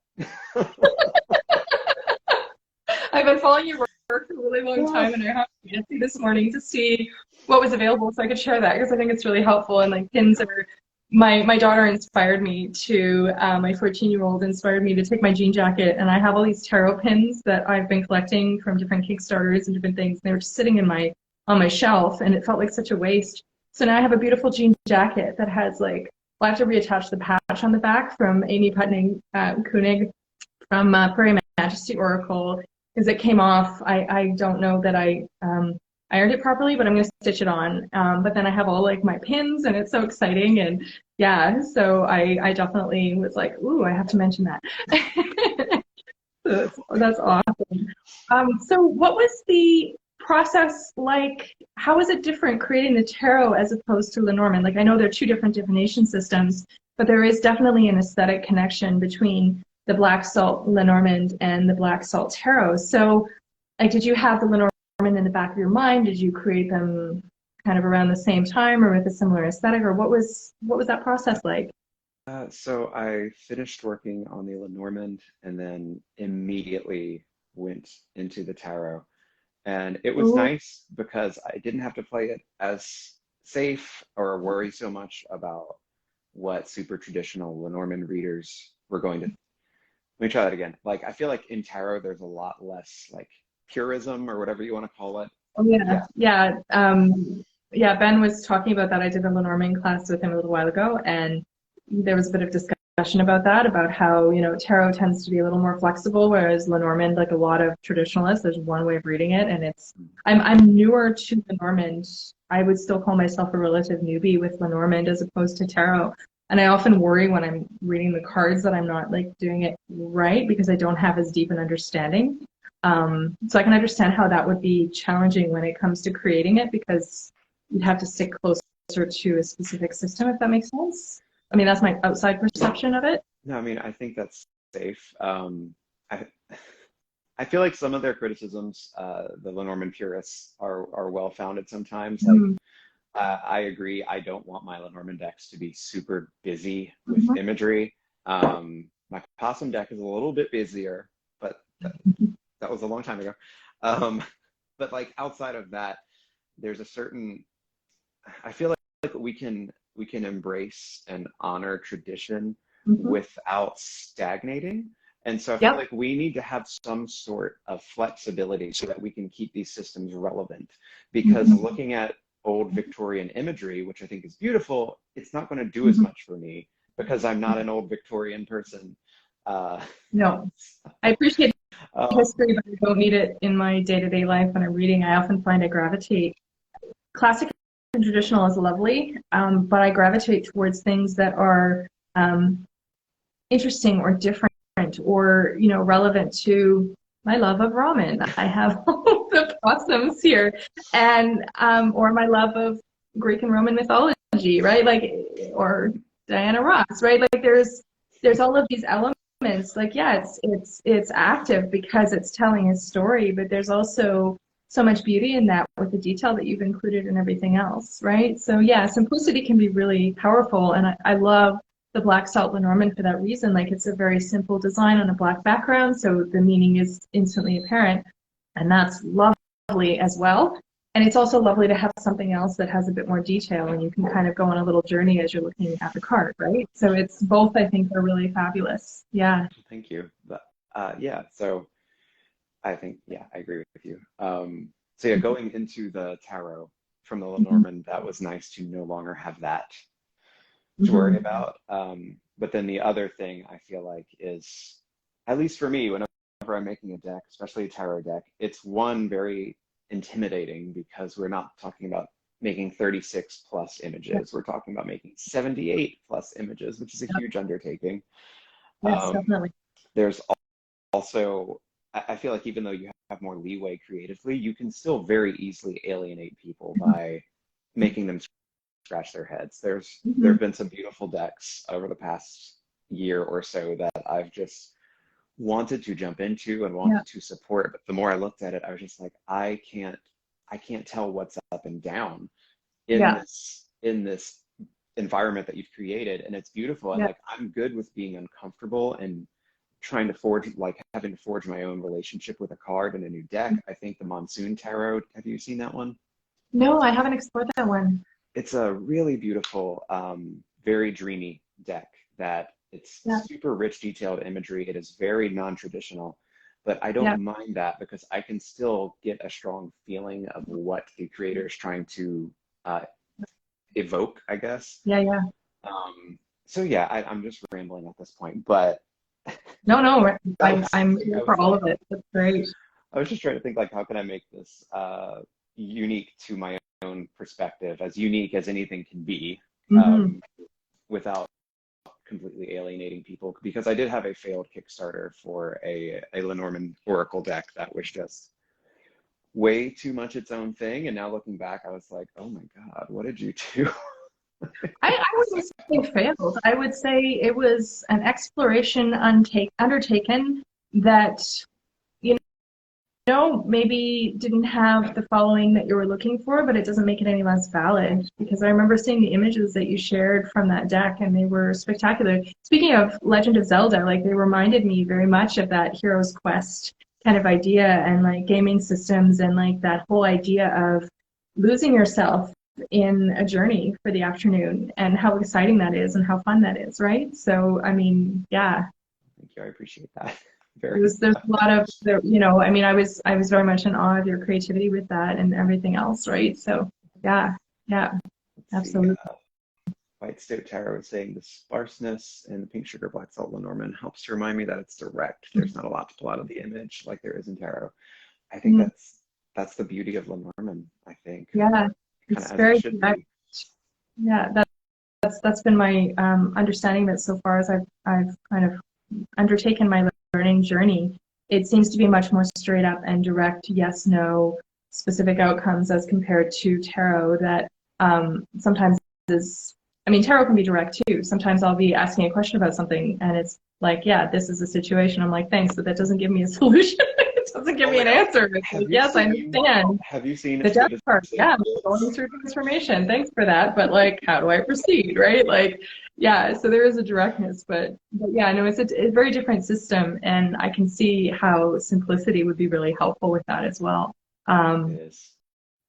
I've been following your work for a really long time, and I have to Etsy this morning to see what was available so I could share that because I think it's really helpful. And like pins are, my daughter inspired me to, my 14-year-old inspired me to take my jean jacket, and I have all these tarot pins that I've been collecting from different Kickstarters and different things. They were just sitting in on my shelf, and it felt like such a waste. So now I have a beautiful jean jacket that has like, well, I have to reattach the patch on the back from Amy Putney Koenig from Prairie Majesty Oracle because it came off. I don't know that I ironed it properly, but I'm going to stitch it on. But then I have all like my pins, and it's so exciting. And yeah, so I definitely was like, ooh, I have to mention that. So that's awesome. So what was the process like? How is it different creating the tarot as opposed to Lenormand? Like I know they're two different divination systems, but there is definitely an aesthetic connection between the Black Salt Lenormand and the Black Salt Tarot. So like, did you have the Lenormand in the back of your mind? Did you create them kind of around the same time or with a similar aesthetic, or what was that process like? So I finished working on the Lenormand and then immediately went into the tarot. And it was Ooh, nice because I didn't have to play it as safe or worry so much about what super traditional Lenormand readers were going to Let me try that again. Like, I feel like in tarot, there's a lot less like purism or whatever you want to call it. Oh yeah, Yeah. yeah, yeah. Ben was talking about that. I did a Lenormand class with him a little while ago, and there was a bit of discussion about that, about how, tarot tends to be a little more flexible, whereas Lenormand, like a lot of traditionalists, there's one way of reading it, and it's. I'm newer to Lenormand. I would still call myself a relative newbie with Lenormand as opposed to tarot. And I often worry when I'm reading the cards that I'm not like doing it right because I don't have as deep an understanding. So I can understand how that would be challenging when it comes to creating it because you'd have to stick closer to a specific system, if that makes sense. I mean, that's my outside perception of it. No, I mean, I think that's safe. I I feel like some of their criticisms, the Lenormand purists, are well founded sometimes. Like, Mm-hmm. I agree. I don't want my Lenormand decks to be super busy with Mm-hmm. imagery. My Possum deck is a little bit busier, but that was a long time ago. Um, but like outside of that, there's a certain. I feel like we can embrace and honor tradition Mm-hmm. without stagnating. And so I feel Yep. like we need to have some sort of flexibility so that we can keep these systems relevant. Because Mm-hmm. looking at old Victorian imagery, which I think is beautiful, it's not going to do as Mm-hmm. much for me because I'm not an old Victorian person. Uh, No, I appreciate um, history, but I don't need it in my day-to-day life when I'm reading. I often find I gravitate. Classic and traditional is lovely, but I gravitate towards things that are um, interesting or different or relevant to my love of ramen. I have all the possums here, and or my love of Greek and Roman mythology, right? Like, or Diana Ross, right? Like there's all of these elements. Like, yeah, it's active because it's telling a story, but there's also so much beauty in that with the detail that you've included in everything else, right? So yeah, simplicity can be really powerful, and I love the black salt Lenormand for that reason. Like, it's a very simple design on a black background, so the meaning is instantly apparent, and that's lovely as well. And it's also lovely to have something else that has a bit more detail, and you can kind of go on a little journey as you're looking at the card, right? So it's both, I think, are really fabulous. Yeah. Thank you. But, yeah, so I think, yeah, I agree with you. So yeah, going into the tarot from the Mm-hmm. Lenormand, that was nice to no longer have that to worry Mm-hmm. about. But then the other thing I feel like is, at least for me, whenever I'm making a deck, especially a tarot deck, it's one very intimidating because we're not talking about making 36 plus Yep. images. We're talking about making 78 plus images, which is a Yep. huge undertaking. Yes, Um, definitely. there's also, I feel like even though you have more leeway creatively, you can still very easily alienate people by making them scratch their heads. There Mm-hmm. have been some beautiful decks over the past year or so that I've just wanted to jump into and Yeah. wanted to support, but the more I looked at it, I was just like, I can't tell what's up and down in Yeah. this environment that you've created, and it's beautiful. And Yeah. like, I'm good with being uncomfortable and trying to forge, like having to forge my own relationship with a card and a new deck. I think the Monsoon Tarot, have you seen that one? No, I haven't explored that one. It's a really beautiful, very dreamy deck that it's Yeah. super rich, detailed imagery. It is very non-traditional, but I don't Yeah. mind that because I can still get a strong feeling of what the creator is trying to uh, evoke, I guess. Yeah. Yeah. Um, so yeah, I'm just rambling at this point, but No, no, that I'm I here was for all like, of it. That's great. I was just trying to think like, how can I make this unique to my own perspective, as unique as anything can be, Mm-hmm. um, without completely alienating people? Because I did have a failed Kickstarter for a Lenormand Oracle deck that was just way too much its own thing. And now looking back, I was like, oh my God, what did you do? I wouldn't say failed. I would say it was an exploration undertaken that, you maybe didn't have the following that you were looking for, but it doesn't make it any less valid. Because I remember seeing the images that you shared from that deck, and they were spectacular. Speaking of Legend of Zelda, like they reminded me very much of that Hero's Quest kind of idea, and like gaming systems, and like that whole idea of losing yourself in a journey for the afternoon, and how exciting that is and how fun that is, right? So, I mean, yeah. you. I appreciate that. Very There's a much. lot of the, you know, I mean, I was very much in awe of your creativity with that and everything else, right? So yeah, yeah, Let's see. absolutely. White Stout Tarot is saying the sparseness in the pink sugar black salt Lenormand helps to remind me that it's direct. There's not a lot to pull out of the image like there is in tarot. I think Mm, that's the beauty of Lenormand, I think, yeah, kind it's of as it very should direct. be. Yeah, that's been my understanding of it so far as I've kind of undertaken my learning journey. It seems to be much more straight up and direct, yes, no, specific outcomes as compared to tarot that sometimes is, I mean, tarot can be direct too. Sometimes I'll be asking a question about something and it's like, yeah, this is a situation. I'm like, thanks, but that doesn't give me a solution. It doesn't give Oh me my an God. answer. It's like, yes, I understand Have you seen the As Good death as part. It Yeah, I'm going Gets? through transformation. Thanks for that. But like, how do I proceed? Right? Like, yeah, so there is a directness, but yeah, no, it's a very different system, and I can see how simplicity would be really helpful with that as well. It Um, is.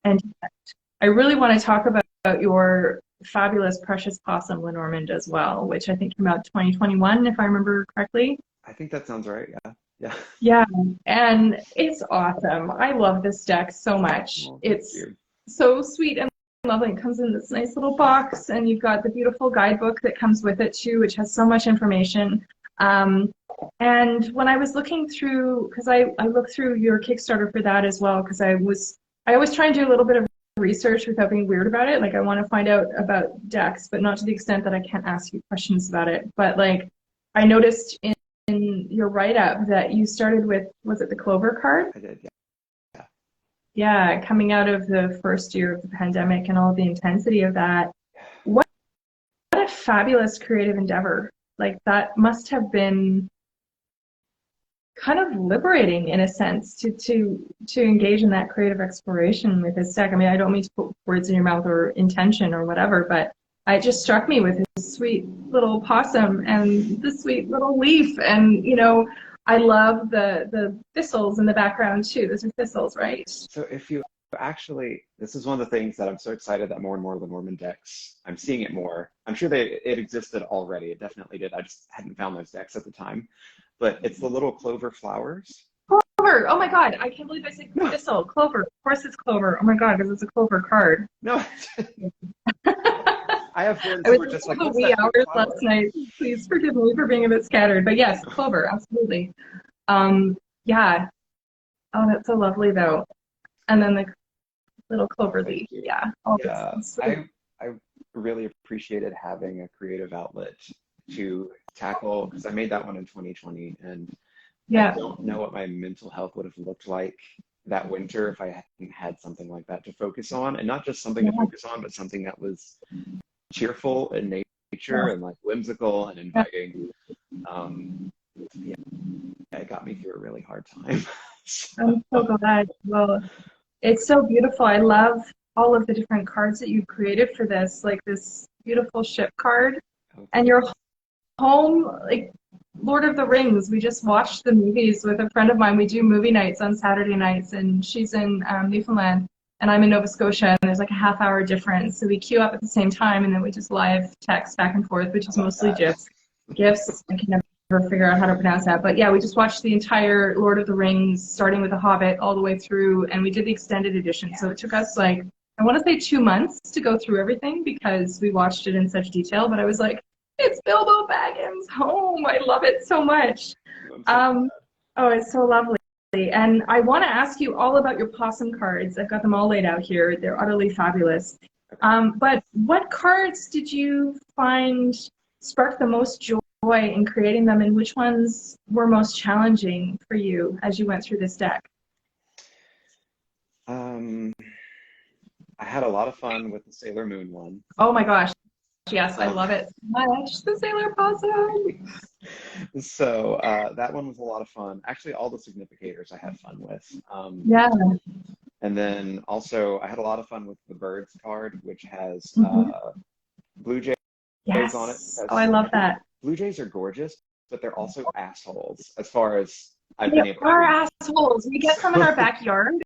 and I really want to talk about your fabulous Precious Possum Lenormand as well, which I think came out 2021, if I remember correctly. I think that sounds right. Yeah. Yeah. Yeah, and it's awesome. I love this deck so much. Well, thank It's you. so sweet and lovely. It comes in this nice little box, and you've got the beautiful guidebook that comes with it too, which has so much information. Um, and when I was looking through, because I looked through your Kickstarter for that as well, because I always try and do a little bit of research without being weird about it. Like I want to find out about decks, but not to the extent that I can't ask you questions about it. But like I noticed in your write-up that you started with, was it the Clover card? I did. Yeah. Yeah, coming out of the first year of the pandemic and all the intensity of that. What a fabulous creative endeavor. Like that must have been kind of liberating in a sense to engage in that creative exploration with his deck. I mean, I don't mean to put words in your mouth or intention or whatever, but it just struck me with his sweet little possum and the sweet little leaf, and you know, I love the thistles in the background too. Those are thistles, right? So if you actually, this is one of the things that I'm so excited that more and more Lenormand decks, I'm seeing it more. I'm sure it existed already. It definitely did. I just hadn't found those decks at the time. But it's the little clover flowers. Clover. Oh my God, I can't believe I said No, thistle. Clover. Of course it's clover. Oh my God, because it's a clover card. no. I have friends I who was are up just till like, the what's wee that big hours last flower? night. Please forgive me for being a bit scattered. But yes, clover, absolutely. Yeah. Oh, that's so lovely though. And then the little Oh, clover thank leaf. you. Yeah. Oh, it's Yeah, sweet. I really appreciated having a creative outlet to tackle because I made that one in 2020, and I Yeah. don't know what my mental health would have looked like that winter if I hadn't had something like that to focus on, and not just something to Yeah. focus on, but something that was cheerful in nature Yeah. and like whimsical and Yeah. inviting. Um, yeah, it got me through a really hard time. So, I'm so glad. Well, it's so beautiful. I love all of the different cards that you've created for this, like this beautiful ship card. oh, And your home, like Lord of the Rings. We just watched the movies with a friend of mine. We do movie nights on Saturday nights, and she's in Newfoundland, and I'm in Nova Scotia, and there's like a half-hour difference. So we queue up at the same time, and then we just live text back and forth, which I is love mostly that. GIFs. GIFs. I can never figure out how to pronounce that, but yeah, we just watched the entire Lord of the Rings, starting with The Hobbit all the way through, and we did the extended edition. So it took us like I want to say 2 months to go through everything because we watched it in such detail. But I was like, it's Bilbo Baggins' home. I love it so much. I'm so Um, oh, it's so lovely. And I want to ask you all about your possum cards. I've got them all laid out here. They're utterly fabulous. okay. But what cards did you find sparked the most joy in creating them, and which ones were most challenging for you as you went through this deck? Um, I had a lot of fun with the Sailor Moon one. Oh my gosh, yes, I Um, love it so much. The Sailor Possum. so that one was a lot of fun. Actually, all the significators I had fun with. Yeah. And then also I had a lot of fun with the birds card, which has Mhm. blue jays on it Yes. Oh, I because love I think that. blue jays are gorgeous, but they're also assholes as far as I've They been able are to. assholes. We get some in our backyard.